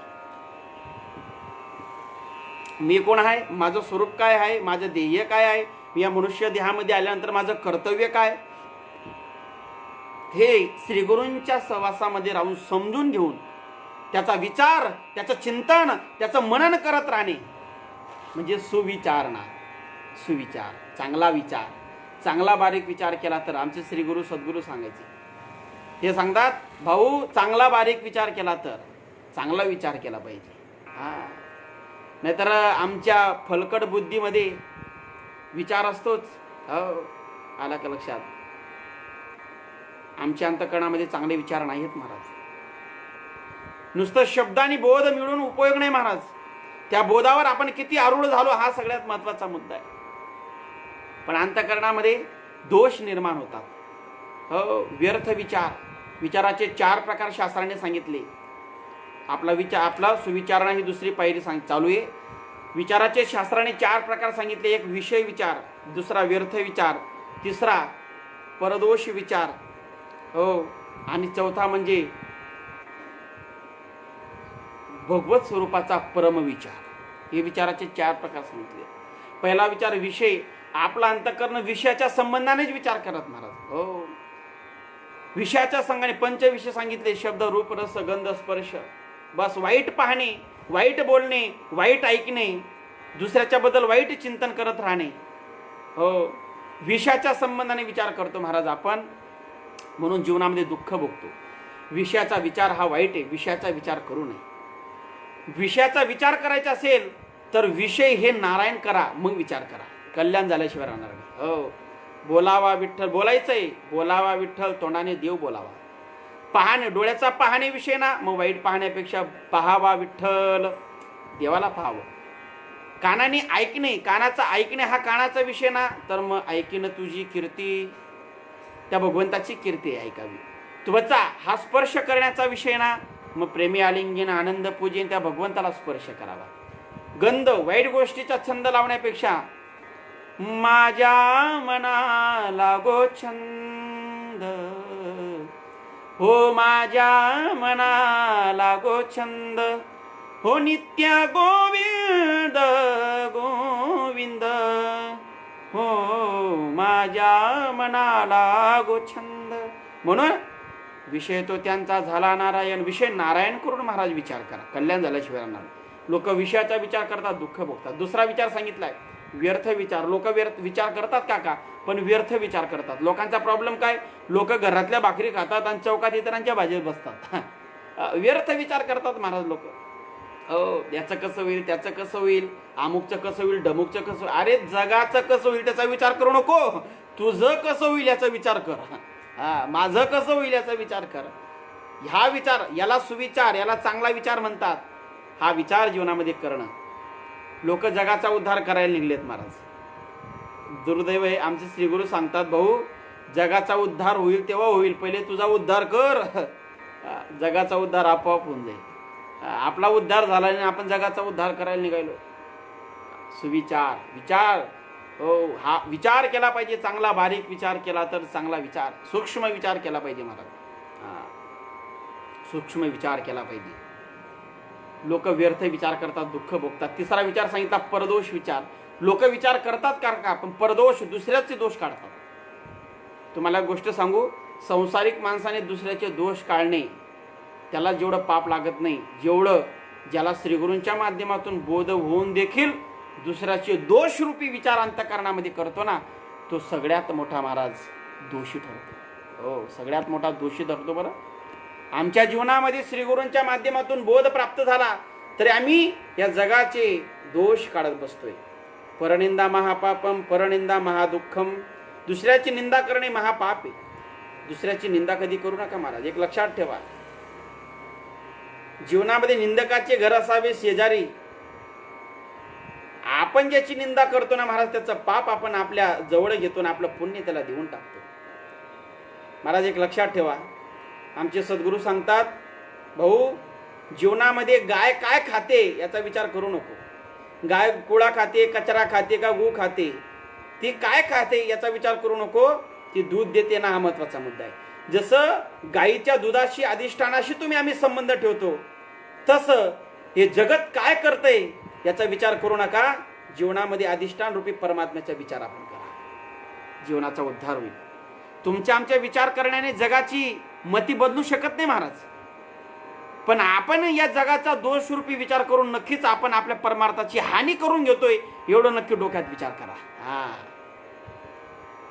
मी कोण आहे, माझं स्वरूप काय आहे, माझं ध्येय काय आहे, मी या मनुष्य देहामध्ये आल्यानंतर माझं कर्तव्य काय, हे श्रीगुरूंच्या सहवासामध्ये राहून समजून घेऊन त्याचा विचार, त्याचं चिंतन, त्याचं मनन करत राहणे म्हणजे सुविचारणा. सुविचार, चांगला विचार, चांगला बारीक विचार केला तर. आमचे श्रीगुरू सद्गुरू सांगायचे, ते सांगतात, भाऊ चांगला बारीक विचार केला तर, चांगला विचार केला पाहिजे. नाहीतर आमच्या फलकट बुद्धीमध्ये विचार असतोच. हो, आला का लक्षात? आमच्या अंतःकरणामध्ये चांगले विचार नाहीत महाराज. नुसतं शब्द आणि बोध मिळून उपयोग नाही महाराज. त्या बोधावर आपण किती आरूढ झालो हा सगळ्यात महत्वाचा मुद्दा आहे. पण अंतःकरणामध्ये दोष निर्माण होतात. हो, व्यर्थ विचार. विचाराचे 4 प्रकार शास्त्राने सांगितले. आपला सुविचारणा ही दुसरी पायरी चालू आहे. विचाराचे शास्त्राने 4 प्रकार सांगितले. एक विषय विचार, दुसरा व्यर्थ विचार, तिसरा परदोष विचार, हो, आणि चौथा म्हणजे भगवत स्वरूपाचा परमविचार. हे विचाराचे 4 प्रकार सांगितले. पहिला विचार विषय. आपला अंतःकरण विषयाच्या संबंधानेच विचार करत महाराज. हो, विषयाच्या संघाने पंचविषय सांगितले. शब्द, रूप, रस, गंध, स्पर्श. बस वाईट पाहणे, वाईट बोलणे, वाईट ऐकणे, दुसऱ्याच्या बद्दल वाईट चिंतन करत राहणे. हो, विषयाच्या संबंधाने विचार करतो महाराज आपण, म्हणून जीवनामध्ये दुःख भोगतो. विषयाचा विचार हा वाईट आहे. विषयाचा विचार करू नये. विषयाचा विचार करायचा असेल तर विषय हे नारायण करा, मग विचार करा. कल्याण झाल्याशिवाय राहणार नाही. हो, बोलावा विठ्ठल, बोलायचंय, बोलावा विठ्ठल, तोंडाने देव बोलावा. पाहणे, डोळ्याचा पाहणे विषय ना, मग वाईट पाहण्यापेक्षा पाहावा विठ्ठल, देवाला पाहावं. कानाने ऐकणे, कानाचा ऐकणे हा कानाचा विषय ना, तर मग ऐकीन तुझी कीर्ती, त्या भगवंताची कीर्ती ऐकावी. त्वचा हा स्पर्श करण्याचा विषय ना, मग प्रेमी आलिंगन, आनंद पूजन, त्या भगवंताला स्पर्श करावा. गंध, वाईट गोष्टीचा छंद लावण्यापेक्षा माझ्या मना लागो छंद, हो माझ्या मना लागो छंद, हो नित्य गोविंद गोविंद, हो माझ्या मनाला लागो छंद. म्हणून विषय तो त्यांचा झाला नारायण. विषय नारायण करून महाराज विचार करा, कल्याण झाल्याशिवाय राहणार. लोक विषयाचा विचार करतात, दुःख भोगतात. दुसरा विचार सांगितलाय व्यर्थ विचार. लोक व्यर्थ विचार करतात काका, पण व्यर्थ विचार करतात. लोकांचा प्रॉब्लेम काय, लोक घरातल्या भाकरी खातात आणि चौकात इतरांच्या भाजीत बसतात. व्यर्थ विचार करतात महाराज लोक. हो, याचं कसं होईल, त्याचं कसं होईल, अमुकचं कसं होईल, डमुकचं कसं होईल. अरे जगाचं कसं होईल त्याचा विचार करू नको, तुझं कसं होईल याचा विचार कर. माझं कसं होईल याचा विचार कर. हा विचार, याला सुविचार, याला चांगला विचार म्हणतात. हा विचार जीवनामध्ये करणं. लोक जगाचा उद्धार करायला निघलेत महाराज. दुर्दैव आहे. आमचे श्रीगुरु सांगतात, भाऊ जगाचा उद्धार होईल तेव्हा होईल, पहिले तुझा उद्धार कर. जगाचा उद्धार आपोआप होऊन जाईल. आपला उद्धार झाला आणि आपण जगाचा उद्धार करायला निघालो. सुविचार, विचार, हो, हा विचार केला पाहिजे. चांगला बारीक विचार केला तर चांगला विचार, सूक्ष्म विचार केला पाहिजे महाराज. सूक्ष्म विचार केला पाहिजे. लोक व्यर्थ विचार करतात, दुःख भोगतात. तिसरा विचार सांगितला, परदोष विचार. लोक विचार करतात का, पण परदोष, दुसऱ्याचे दोष काढतात. तुम्हाला गोष्ट सांगू, संसारिक माणसाने दुसऱ्याचे दोष काढणे त्याला जेवढं पाप लागत नाही, जेवढं ज्याला श्रीगुरूंच्या माध्यमातून बोध होऊन देखील दुसऱ्याचे दोषरूपी विचार अंतःकरणामध्ये करतो ना, तो सगळ्यात मोठा महाराज दोषी ठरतो. हो, सगळ्यात मोठा दोषी ठरतो. बरं, आमच्या जीवनामध्ये श्रीगुरूंच्या माध्यमातून बोध प्राप्त झाला तरी आम्ही या जगाचे दोष काढत बसतोय. परनिंदा महापापम, परनिंदा महादुःखम. दुसऱ्याची निंदा करणे महापाप आहे. दुसऱ्याची निंदा कधी करू नका महाराज, एक लक्षात ठेवा. जीवनामध्ये निंदकाचे घर असावे शेजारी. आपण ज्याची निंदा करतो ना महाराज, त्याचं पाप आपण आपल्या जवळ घेतो ना आपलं पुण्य त्याला देऊन टाकतो. महाराज एक लक्षात ठेवा, आमचे सद्गुरू सांगतात, भाऊ जीवनामध्ये गाय काय खाते याचा विचार करू नको. गाय कुळा खाते, कचरा खाते का गू खाते, ती काय खाते याचा विचार करू नको. ती दूध देते ना, हा महत्वाचा मुद्दा आहे. जसं गायीच्या दुधाशी अधिष्ठानाशी आम्ही संबंध ठेवतो, तसं हे जगत काय करतंय याचा विचार करू नका. जीवनामध्ये अधिष्ठान रूपी परमात्म्याचा विचार आपण करा, जीवनाचा उद्धार होईल. तुमच्या आमच्या विचार करण्याने जगाची मती बदलू शकत नाही महाराज, पण आपण या जगाचा दोषरूपी विचार करून नक्कीच आपण आपल्या परमार्थाची हानी करून घेतोय, एवढं नक्की डोक्यात विचार करा.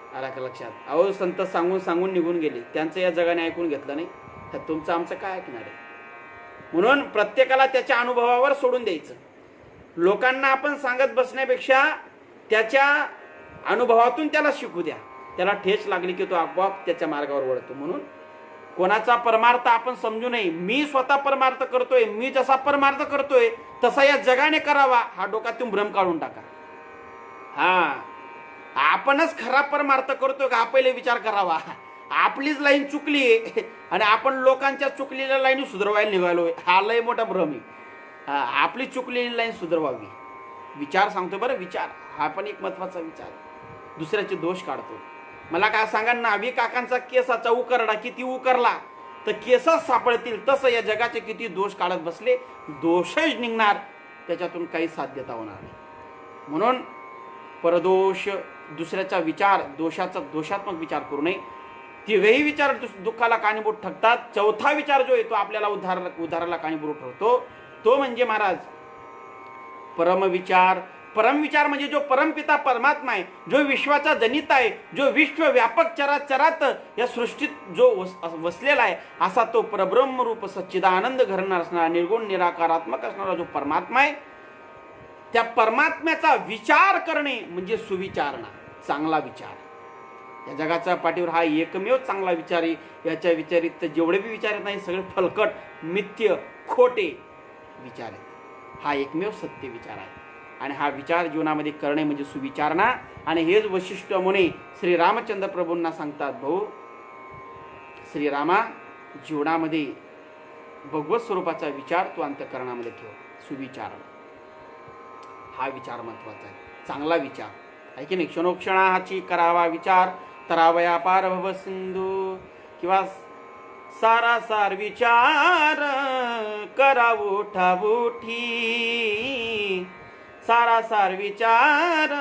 आला का लक्षात? अहो, संत सांगून सांगून निघून गेले, त्यांचं या जगाने ऐकून घेतलं नाही, तर तुमचं आमचं काय ऐकणार आहे? म्हणून प्रत्येकाला त्याच्या अनुभवावर सोडून द्यायचं. लोकांना आपण सांगत बसण्यापेक्षा त्याच्या अनुभवातून त्याला शिकू द्या. त्याला ठेच लागली की तो आपोआप त्याच्या मार्गावर वळतो. म्हणून कोणाचा परमार्थ आपण समजू नये. मी स्वतः परमार्थ करतोय, मी जसा परमार्थ करतोय तसा या जगाने करावा, हा डोक्यातून भ्रम काढून टाका. आपणच खरा परमार्थ करतोय का हा पहिले विचार करावा. आपलीच लाईन चुकली आणि आपण लोकांच्या चुकलेल्या लाईन सुधारवायला निघालोय, हा लय मोठा भ्रम आहे. आपली चुकलेली लाईन सुधारवावी. विचार सांगतो बरं, विचार हा पण एक महत्वाचा विचार. दुसऱ्याचे दोष काढतो. मला काय सांगा, नाभी काकांचा केसाचा उकरडा किती उकरला तर केसच सापडतील, तसं या जगाचे किती दोष काढत बसले, दोषच निघणार, त्याच्यातून काही साध्यता होणार नाही. म्हणून परदोष, दुसऱ्याचा विचार, दोषात्मक विचार करू नये. तिघही विचार दुःखाला कारणीभूत ठरतात. चौथा विचार जो आहे तो आपल्याला उद्धाराला कारणीभूत ठरतो, तो म्हणजे महाराज परमविचार. परमविचार म्हणजे जो परमपिता परमात्मा आहे, जो विश्वाचा जनिता आहे, जो विश्वव्यापक चराचरात या सृष्टीत जो वसलेला आहे, असा तो परब्रह्म रूप सच्चिदानंद घरणार असणारा, निर्गुण निराकारात्मक असणारा जो परमात्मा आहे, त्या परमात्म्याचा विचार करणे म्हणजे सुविचारणा, चांगला विचार. या जगाच्या पाठीवर हा एकमेव चांगला विचार आहे. याच्या विचारित जेवढे बी विचार आहेत नाही, सगळे फलकट, मिथ्य, खोटे विचार आहेत. हा एकमेव सत्य विचार आहे आणि हा विचार जीवनामध्ये करणे म्हणजे सुविचारणा. आणि हेच वैशिष्ट्य मुने श्री रामचंद्र प्रभूंना सांगतात, भाऊ श्रीरामा, जीवनामध्ये भगवत स्वरूपाचा विचार तू अंतःकरणामध्ये ठेव. सुविचारणा हा विचार महत्वाचा आहे, चांगला विचार आहे की नाही. क्षणोक्षणाची करावा विचार, तरावया पार भव सिंधू. किंवा सारासार विचार करावो ठावोठी, सारासार विचार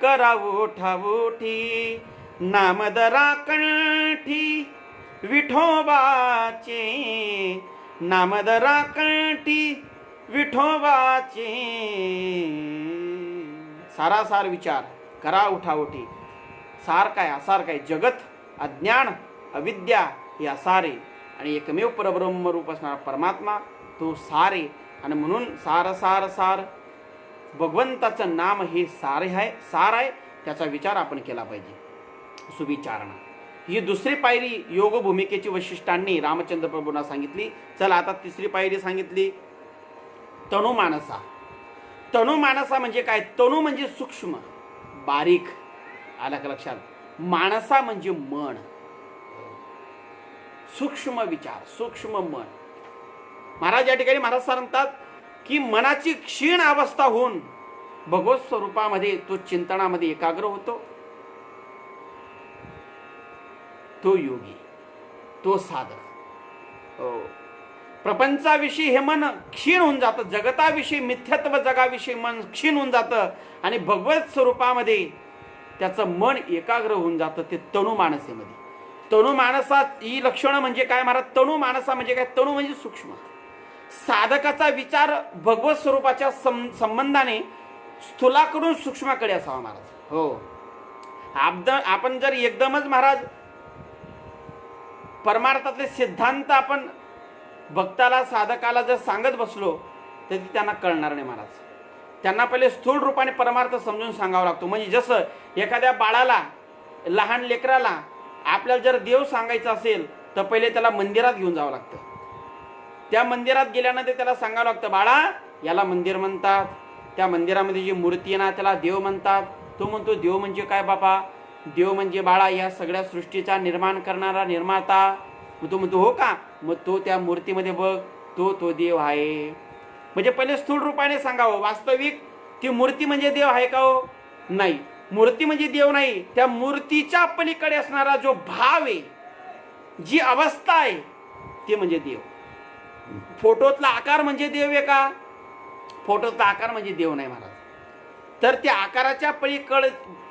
करावो ठावोठी. नामदरा कंठी विठोबाचे, नामदरा कंठी विठोबाचे. सारासार विचार करा उठाउठी. सार काय असार काय, जगत अज्ञान अविद्या हे असारे आणि एकमेव परब्रह्म रूप असणारा परमात्मा तो सार आहे. आणि म्हणून सार सार सार भगवंताचं नाम हे सार आहे. त्याचा विचार आपण केला पाहिजे. सुविचारणा ही दुसरी पायरी योग भूमिकेची वैशिष्ट्यांनी रामचंद्र प्रभूंना सांगितली. चला आता तिसरी पायरी सांगितली, तनुमानसा. तनुमानसा म्हणजे काय? तनु म्हणजे सूक्ष्म बारीक, आला का लक्षात? मानसा म्हणजे मन, सूक्ष्म विचार, सूक्ष्म मन. महाराज या ठिकाणी महाराज सांगतात की मनाची क्षीण अवस्था होऊन भगवत स्वरूपामध्ये तो चिंतनामध्ये एकाग्र होतो. तो योगी, तो साधक. प्रपंचाविषयी हे मन क्षीण होऊन जातं, जगताविषयी मिथ्यात्व जगाविषयी मन क्षीण होऊन जातं आणि भगवत स्वरूपामध्ये त्याचं मन एकाग्र होऊन जातं. ते तनु मानसेमध्ये. तनु मानसा ही लक्षणं म्हणजे काय महाराज? तनु मानसा म्हणजे काय? तनु म्हणजे सूक्ष्म. साधकाचा विचार भगवत स्वरूपाच्या संबंधाने स्थूलाकडून सूक्ष्माकडे असावा महाराज. हो, आपण जर एकदमच महाराज परमार्थातले सिद्धांत आपण भक्ताला साधकाला जर सांगत बसलो तर त्यांना कळणार नाही महाराज. त्यांना पहिले स्थूल रूपाने परमार्थ समजून सांगावा लागतो. म्हणजे जसं एखाद्या बाळाला, लहान लेकराला आपल्याला जर देव सांगायचा असेल तर पहिले त्याला मंदिरात घेऊन जावं लागतं. त्या मंदिरात गेल्यानंतर त्याला सांगावं लागतं, बाळा याला मंदिर म्हणतात, त्या मंदिरामध्ये जी मूर्ती आहे ना त्याला देव म्हणतात. तो म्हणतो देव म्हणजे काय बाबा? देव म्हणजे बाळा या सगळ्या सृष्टीचा निर्माण करणारा निर्माता. मग तो म्हणतो हो का? मग तो त्या मूर्तीमध्ये बघ, तो देव आहे. म्हणजे पहिले स्थूल रूपाने सांगावं. वास्तविक ती मूर्ती म्हणजे देव आहे का? हो नाही, मूर्ती म्हणजे देव नाही. त्या मूर्तीच्या पलीकडे असणारा जो भाव आहे, जी अवस्था आहे ते म्हणजे देव. फोटोतला आकार म्हणजे देव आहे का? फोटोतला आकार म्हणजे देव नाही महाराज. तर त्या आकाराच्या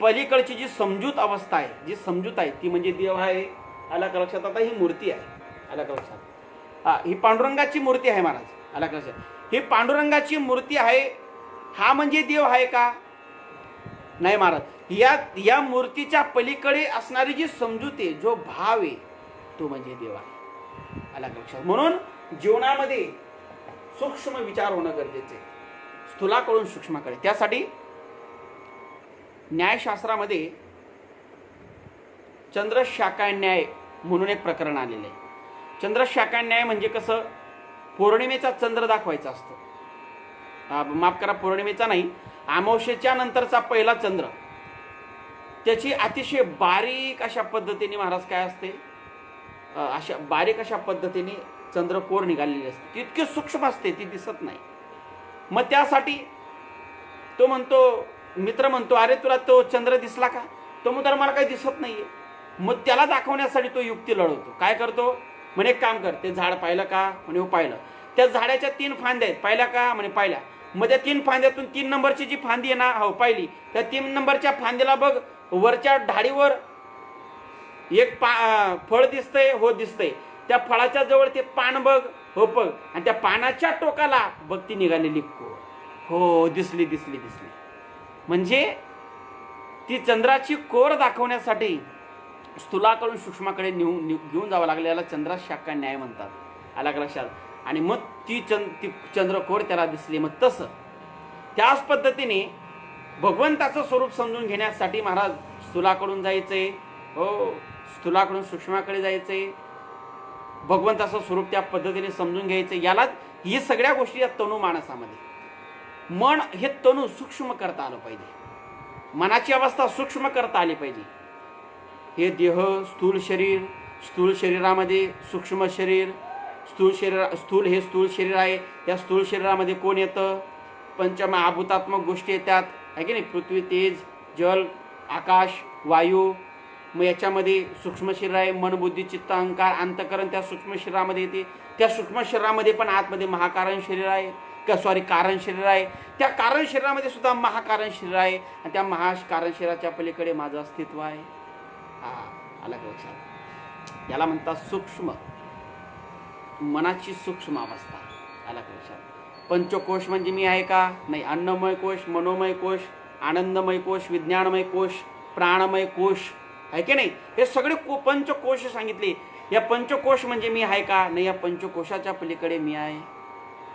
पलीकडची जी समजूत अवस्था आहे, जी समजूत आहे ती म्हणजे देव आहे. आला का लक्षात? आता ही मूर्ती आहे, आला का लक्षात? ही पांडुरंगाची मूर्ती आहे महाराज, आला का लक्षात? ही पांडुरंगाची मूर्ती आहे, हा म्हणजे देव आहे का? नाही महाराज. या मूर्तीच्या पलीकडे असणारी जी समजूत आहे, जो भाव आहे तो म्हणजे देव आहे, आला का लक्षात? म्हणून जीवनामध्ये सूक्ष्म विचार होणं गरजेचे आहे, स्थूलाकडून सूक्ष्माकडे. त्यासाठी न्यायशास्त्रामध्ये चंद्रशाखा न्याय म्हणून एक प्रकरण आलेलं आहे. चंद्रशाखा न्याय म्हणजे कसं? पौर्णिमेचा चंद्र दाखवायचा असतो. माफ करा, पौर्णिमेचा नाही, अमावस्येच्या नंतरचा पहिला चंद्र, त्याची अतिशय बारीक अशा पद्धतीने महाराज काय असते, अशा बारीक अशा पद्धतीने चंद्रकोर निघालेली असते. ती इतकी सूक्ष्म असते, ती दिसत नाही. मग त्यासाठी तो म्हणतो, मित्र म्हणतो, अरे तुला तो चंद्र दिसला का? तो म्हणतो मला काही दिसत नाहीये. मग त्याला दाखवण्यासाठी तो युक्ती लढवतो. काय करतो? म्हणे एक काम कर, ते झाड पाहिलं का? म्हणे हो पाहिलं. त्या झाडाच्या 3 फांद्या आहेत, पाहिल्या का? म्हणे पाहिल्या. मग त्या 3 फांद्यातून 3 नंबरची जी फांदी आहे ना, हो पाहिली. त्या 3 नंबरच्या फांदीला बघ, वरच्या ढाळीवर एक फळ दिसतंय, हो दिसतंय. त्या फळाच्या जवळ ते पान बघ, हो बघ. आणि त्या पानाच्या टोकाला बघ ती निघालेली कोर, हो दिसली दिसली दिसली. म्हणजे ती चंद्राची कोर दाखवण्यासाठी स्थूलाकडून सूक्ष्माकडे घेऊन जावं लागलं. याला चंद्रशाखा न्याय म्हणतात, आला का लक्षात? आणि मग ती चंद्रकोर त्याला दिसली. मग तसं त्याच पद्धतीने भगवंताचं स्वरूप समजून घेण्यासाठी महाराज स्थूलाकडून जायचंय, हो स्थूलाकडून सूक्ष्माकडे जायचंय. भगवंताचं स्वरूप त्या पद्धतीने समजून घ्यायचं. याला ही सगळ्या गोष्टी या तनु मानसामध्ये. मन हे तनु सूक्ष्म करता आलं पाहिजे, मनाची अवस्था सूक्ष्म करता आली पाहिजे. हे देह, स्थूल शरीर, स्थूल शरीरामध्ये सूक्ष्म शरीर, स्थूल हे स्थूल शरीर आहे. त्या स्थूल शरीरामध्ये कोण येतं? पंचमहाभूतात्मक गोष्टी येतात, आहे की नाही? पृथ्वी, तेज, जल, आकाश, वायू. मग याच्यामध्ये सूक्ष्म शरीर आहे, मन, बुद्धी, चित्त, अहंकार, अंतःकरण त्या सूक्ष्म शरीरामध्ये येते. त्या सूक्ष्म शरीरामध्ये पण आतमध्ये महाकारण शरीर आहे, कारण शरीर आहे. त्या कारण शरीरामध्ये सुद्धा महाकारण शरीर आहे. आणि त्या महाकारण शरीराच्या पलीकडे माझं अस्तित्व आहे. आला का लक्षात? याला म्हणतात सूक्ष्म, मनाची सूक्ष्म अवस्था, आला का लक्षात? पंचकोश म्हणजे मी आहे का? नाही. अन्नमय कोश, मनोमय कोश, आनंदमय कोश, विज्ञानमय कोश, प्राणमय कोश आहे की नाही. हे सगळे पंचकोश सांगितले. या पंचकोश म्हणजे मी आहे का नाही. या पंचकोशाच्या पलीकडे मी आहे.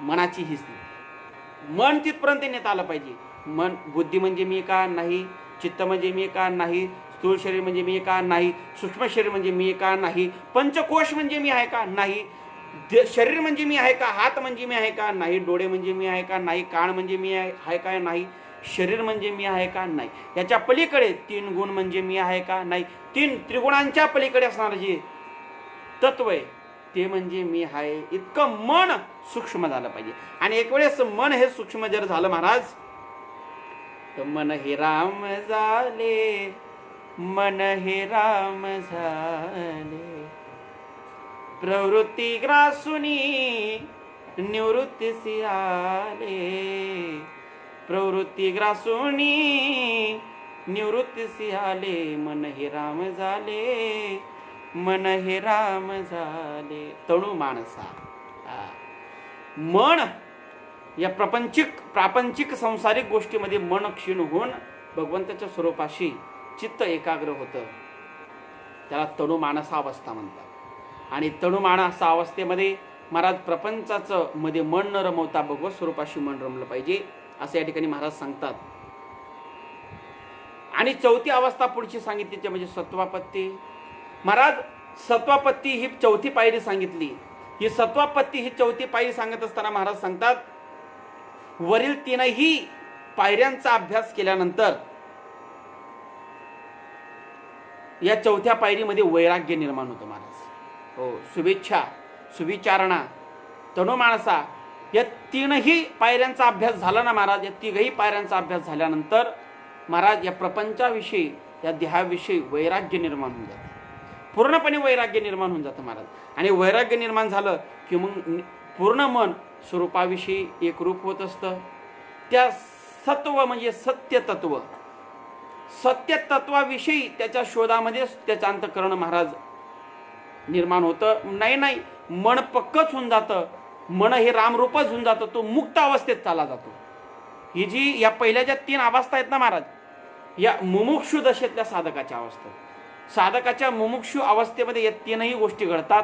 मनाची ही स्थिती, मन तिथपर्यंत नेता आलं पाहिजे. मन, बुद्धी म्हणजे मी का नाही, चित्त म्हणजे मी का नाही, स्थूल शरीर म्हणजे मी का नाही, सूक्ष्म शरीर म्हणजे मी का नाही, पंचकोश म्हणजे मी आहे का नाही, शरीर म्हणजे मी आहे का, हात म्हणजे मी आहे का नाही, डोळे म्हणजे मी आहे का नाही, कान म्हणजे मी आहे का नाही, शरीर म्हणजे मी आहे का नाही, याच्या पलीकडे 3 गुण म्हणजे मी आहे का नाही, 3 त्रिगुणांच्या पलीकडे असणारं जे तत्व आहे ते म्हणजे मी आहे. इतकं मन सूक्ष्म झालं पाहिजे. आणि एक वेळेस मन हे सूक्ष्म जर झालं महाराज, तर मन हे राम झाले, मन हे राम झाले, प्रवृत्ती ग्रासुनी निवृत्तीसी आले, प्रवृत्ती ग्रासुनी निवृत्तीसी आले, मन हे राम झाले, मन हे राम झाले. तणू माणसा, मन या प्रापंचिक सांसारिक गोष्टीमध्ये मन क्षीण होऊन भगवंताच्या स्वरूपाशी चित्त एकाग्र होतं. त्याला तणू मानसा अवस्था म्हणतात. आणि तणू मानसा अवस्थेमध्ये महाराज प्रपंचाचं मध्ये मन न रमवता भगवत स्वरूपाशी मन रमलं पाहिजे असं या ठिकाणी महाराज सांगतात. आणि 4थी अवस्था पुढची सांगितली ते म्हणजे सत्वापत्ती. महाराज सत्वापत्ती ही 4थी पायरी सांगितली. ही सत्वापत्ती ही 4थी पायरी सांगत असताना महाराज सांगतात, वरील 3ही पायऱ्यांचा अभ्यास केल्यानंतर या 4थ्या पायरीमध्ये वैराग्य निर्माण होतं महाराज. हो, शुभेच्छा, सुविचारणा, तनुमानसा या 3ही पायऱ्यांचा अभ्यास झाला ना महाराज. या 3ही पायऱ्यांचा अभ्यास झाल्यानंतर महाराज या प्रपंचाविषयी, या देहाविषयी वैराग्य निर्माण होऊन जातं. पूर्णपणे वैराग्य निर्माण होऊन जातं महाराज. आणि वैराग्य निर्माण झालं की मग पूर्ण मन स्वरूपाविषयी एकरूप होत असतं. त्या सत्व म्हणजे सत्य तत्व, सत्य तत्वाविषयी त्याच्या शोधामध्ये त्याचं अंतःकरण महाराज निर्माण होतं. नाही मन पक्कच होऊन जातं. मन हे रामरूपच होऊन जातं. तो मुक्त अवस्थेत चालला जातो. ही जी या पहिल्या ज्या 3 अवस्था आहेत ना महाराज, या मुमुक्षु दशेतल्या साधकाच्या अवस्था. साधकाच्या मुमुक्षु अवस्थेमध्ये या 3ही गोष्टी घडतात.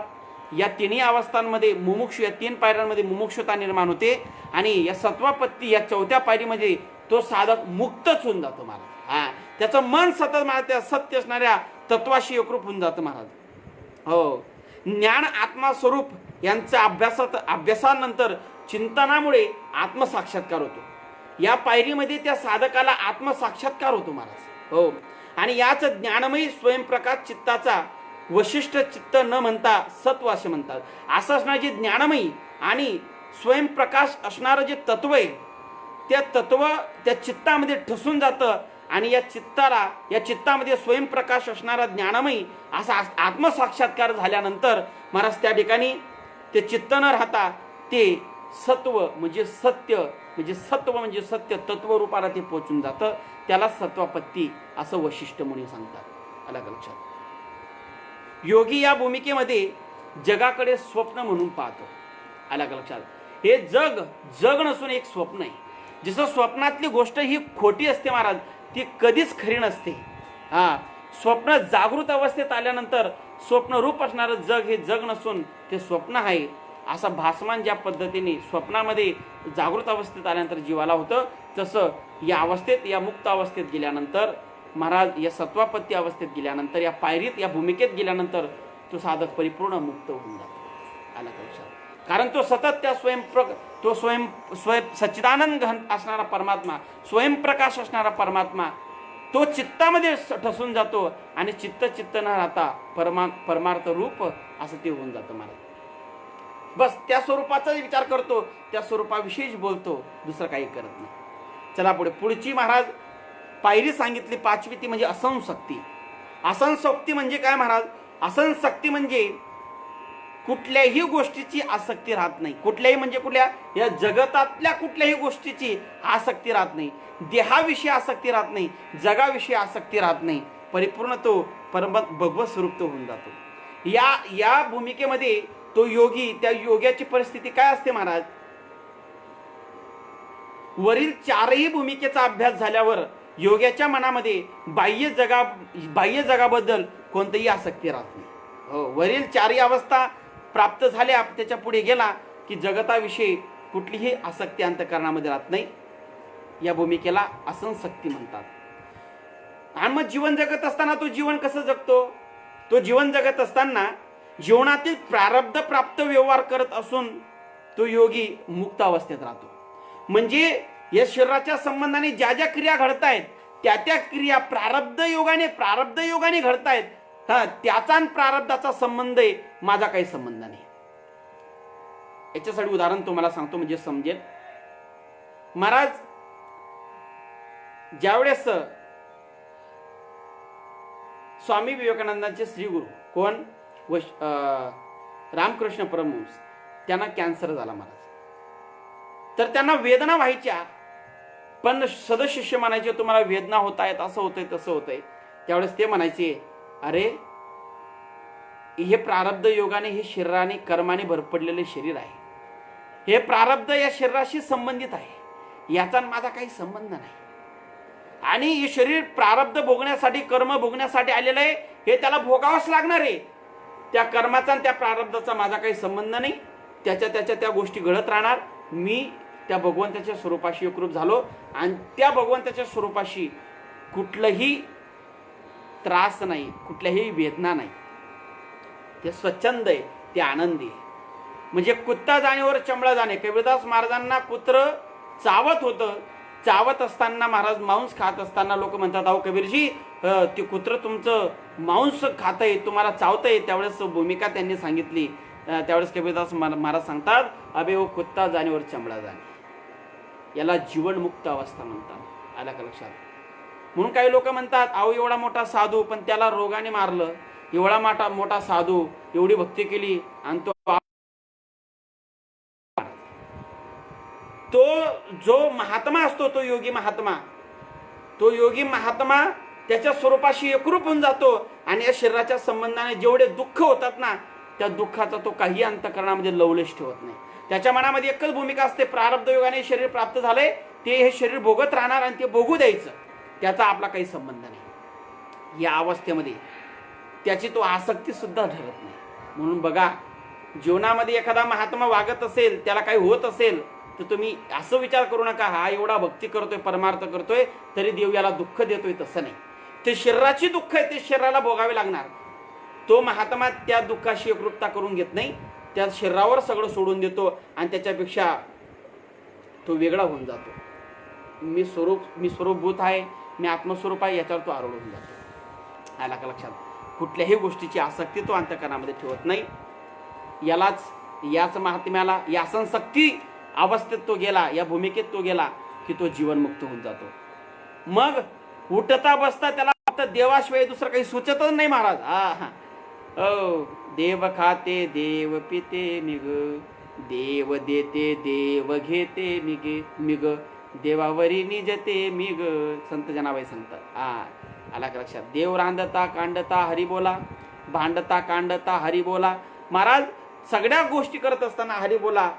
या 3ही अवस्थांमध्ये मुमुक्षु, या 3 पायऱ्यांमध्ये मुमुक्षुता निर्माण होते. आणि या सत्वापत्ती या 4थ्या पायरीमध्ये तो साधक मुक्तच होऊन जातो महाराज. त्याचं मन सतत महाराज त्या सत्य असणाऱ्या तत्वाशी एकरूप होऊन जातं महाराज. हो, ज्ञान आत्मा स्वरूप यांच्या अभ्यासानंतर चिंतनामुळे आत्मसाक्षात्कार होतो. या पायरीमध्ये त्या साधकाला आत्मसाक्षात्कार होतो महाराज. हो, आणि याच ज्ञानमयी स्वयंप्रकाश चित्ताचा वशिष्ठ चित्त न म्हणता सत्व असे म्हणतात. असं असणारे जे ज्ञानमयी आणि स्वयंप्रकाश असणारं जे तत्व आहे, त्या तत्व त्या चित्तामध्ये ठसून जातं. आणि या चित्तामध्ये स्वयंप्रकाश असणारा ज्ञानमयी असा आत्मसाक्षात्कार झाल्यानंतर महाराज त्या ठिकाणी ते चित्त न राहता ते सत्व म्हणजे सत्य तत्वरूपाला ते पोचून जातं. त्याला सत्वापत्ती असं वशिष्ठ मुनी सांगतात. अलग लक्षात. योगी या भूमिकेमध्ये जगाकडे स्वप्न म्हणून पाहतो. अलग लक्षात. हे जग नसून एक स्वप्न आहे. जसं स्वप्नातली गोष्ट ही खोटी असते महाराज, ती कधीच खरी नसते. स्वप्न जागृत अवस्थेत आल्यानंतर स्वप्न रूप असणारं जग हे जग नसून ते स्वप्न आहे असं भासमान ज्या पद्धतीने स्वप्नामध्ये जागृत अवस्थेत आल्यानंतर जीवाला होतं, तसं या अवस्थेत, या मुक्त अवस्थेत गेल्यानंतर महाराज, या सत्वापत्ती अवस्थेत गेल्यानंतर, या पायरीत, या भूमिकेत गेल्यानंतर तो साधक परिपूर्ण मुक्त होऊन जातो. आला लक्षात. कारण तो सतत त्या स्वयं सच्चिदानंद घन असणारा परमात्मा, स्वयंप्रकाश असणारा परमात्मा तो चित्तामध्ये ठसून जातो. आणि चित्त न राहता परमार्थ रूप असं ते होऊन जातं महाराज. बस त्या स्वरूपाचा विचार करतो, त्या स्वरूपाविषयीच बोलतो, दुसरं काही करत नाही. चला पुढची महाराज पायरी सांगितली 5वी, ती म्हणजे असंशक्ती. असंशक्ती म्हणजे काय महाराज? असंशक्ती म्हणजे कुठल्याही गोष्टीची आसक्ती राहत नाही. कुठल्याही म्हणजे कुठल्या, या जगतातल्या कुठल्याही गोष्टीची आसक्ती राहत नाही. देहाविषयी आसक्ती राहत नाही, जगाविषयी आसक्ती राहत नाही. परिपूर्ण तो भगवत स्वरूप तो होऊन जातो. या भूमिकेमध्ये तो योगी, त्या योग्याची परिस्थिती काय असते महाराज? वरील 4ही भूमिकेचा अभ्यास झाल्यावर योग्याच्या मनामध्ये बाह्य जगाबद्दल कोणतीही आसक्ती राहत नाही. हो, वरील चारही अवस्था प्राप्त झाल्या, त्याच्या पुढे गेला की जगताविषयी कुठलीही आसक्ती अंतःकरणामध्ये राहत नाही. या भूमिकेला असंशक्ती म्हणतात. आणि मग जीवन जगत असताना तो जीवन कसं जगतो? तो जीवन जगत असताना जीवनातील प्रारब्ध प्राप्त व्यवहार करत असून तो योगी मुक्त अवस्थेत राहतो. म्हणजे या शरीराच्या संबंधाने ज्या ज्या क्रिया घडतायत त्या त्या क्रिया प्रारब्ध योगाने घडतायत. हा, त्याचा आणि प्रारब्धाचा संबंध आहे, माझा काही संबंध नाही. याच्यासाठी उदाहरण तुम्हाला सांगतो म्हणजे समजेल. महाराज ज्यावेळेस स्वामी विवेकानंदांचे श्रीगुरु कोण रामकृष्ण परमहंस, त्यांना कॅन्सर झाला महाराज. तर त्यांना वेदना व्हायच्या, पण सदशिष्य म्हणायचे तुम्हाला वेदना होत आहेत, असं होतंय तसं होतंय. त्यावेळेस ते म्हणायचे, अरे हे प्रारब्ध योगाने, हे शरीराने कर्माने भरपडलेले शरीर आहे, हे प्रारब्ध या शरीराशी संबंधित आहे, याचा माझा काही संबंध नाही. आणि हे शरीर प्रारब्ध भोगण्यासाठी, कर्म भोगण्यासाठी आलेलं आहे, हे त्याला भोगावंच लागणार आहे. त्या कर्माचा आणि त्या प्रारब्धाचा माझा काही संबंध नाही. त्याच्या त्या गोष्टी घडत राहणार. मी त्या भगवंताच्या स्वरूपाशी एकरूप झालो आणि त्या भगवंताच्या स्वरूपाशी कुठलंही त्रास नाही, कुठल्याही वेदना नाही. ते स्वच्छंद आहे, ते आनंदी आहे. म्हणजे कुत्ता जाणेवर चमडा जाणे. कबीरदास महाराजांना कुत्र चावत होतं. चावत असताना महाराज मांस खात असताना लोक म्हणतात, अहो कबीरजी ते कुत्र तुमचं मांस खातंय, तुम्हाला चावतंय. त्यावेळेस भूमिका त्यांनी सांगितली. त्यावेळेस कबीरदास महाराज सांगतात, अबे ओ कुत्ता जाणेवर चमडा जाणे. याला जीवनमुक्त अवस्था म्हणतात. आला का लक्षात? म्हणून काही लोक म्हणतात, अहो एवढा मोठा साधू पण त्याला रोगाने मारलं, एवढा मोठा साधू, एवढी भक्ती केली आणि तो जो महात्मा असतो, तो योगी महात्मा त्याच्या स्वरूपाशी एकरूप होऊन जातो. आणि या शरीराच्या संबंधाने जेवढे दुःख होतात ना, त्या दुःखाचा तो काही अंतःकरणामध्ये लवलेश ठेवत नाही. त्याच्या मनामध्ये एकच भूमिका असते, प्रारब्ध योगाने शरीर प्राप्त झाले, ते हे शरीर भोगत राहणार आणि ते भोगू द्यायचं, त्याचा आपला काही संबंध नाही. या अवस्थेमध्ये त्याची तो आसक्ती सुद्धा ठरत नाही. म्हणून बघा, जीवनामध्ये एखादा महात्मा वागत असेल, त्याला काही होत असेल, तर तुम्ही असं विचार करू नका, हा एवढा भक्ती करतोय, परमार्थ करतोय, तरी देव याला दुःख देतोय. तसं नाही. ते शरीराची दुःख आहे, ते शरीराला भोगावे लागणार. तो महात्मा त्या दुःखाशी एकरूपता करून घेत नाही, त्या शरीरावर सगळं सोडून देतो आणि त्याच्यापेक्षा तो वेगळा होऊन जातो. मी स्वरूपभूत आहे, मी आत्मस्वरूप आहे, याच्यावर तो आरूढ होऊन जातो. आला का लक्षात? कुठल्याही गोष्टीची आसक्ती तो अंतःकरणामध्ये ठेवत नाही. याच महात्म्याला, या असंशक्ती अवस्थेत तो गेला, या भूमिकेत तो गेला की तो जीवनमुक्त होऊन जातो. मग उठता बसता त्याला फक्त देवाशिवाय दुसरं काही सुचतच नाही महाराज. देव खाते देव पिते मिग, देव देते देव घेते मिग, देवावरी निजते मिग. संत जनाबाई सांगतात. आला का लक्षात? देव रांधता कांडता हरी बोला, भांडता कांडता हरी बोला. महाराज सगळ्या गोष्टी करत असताना हरी बोला,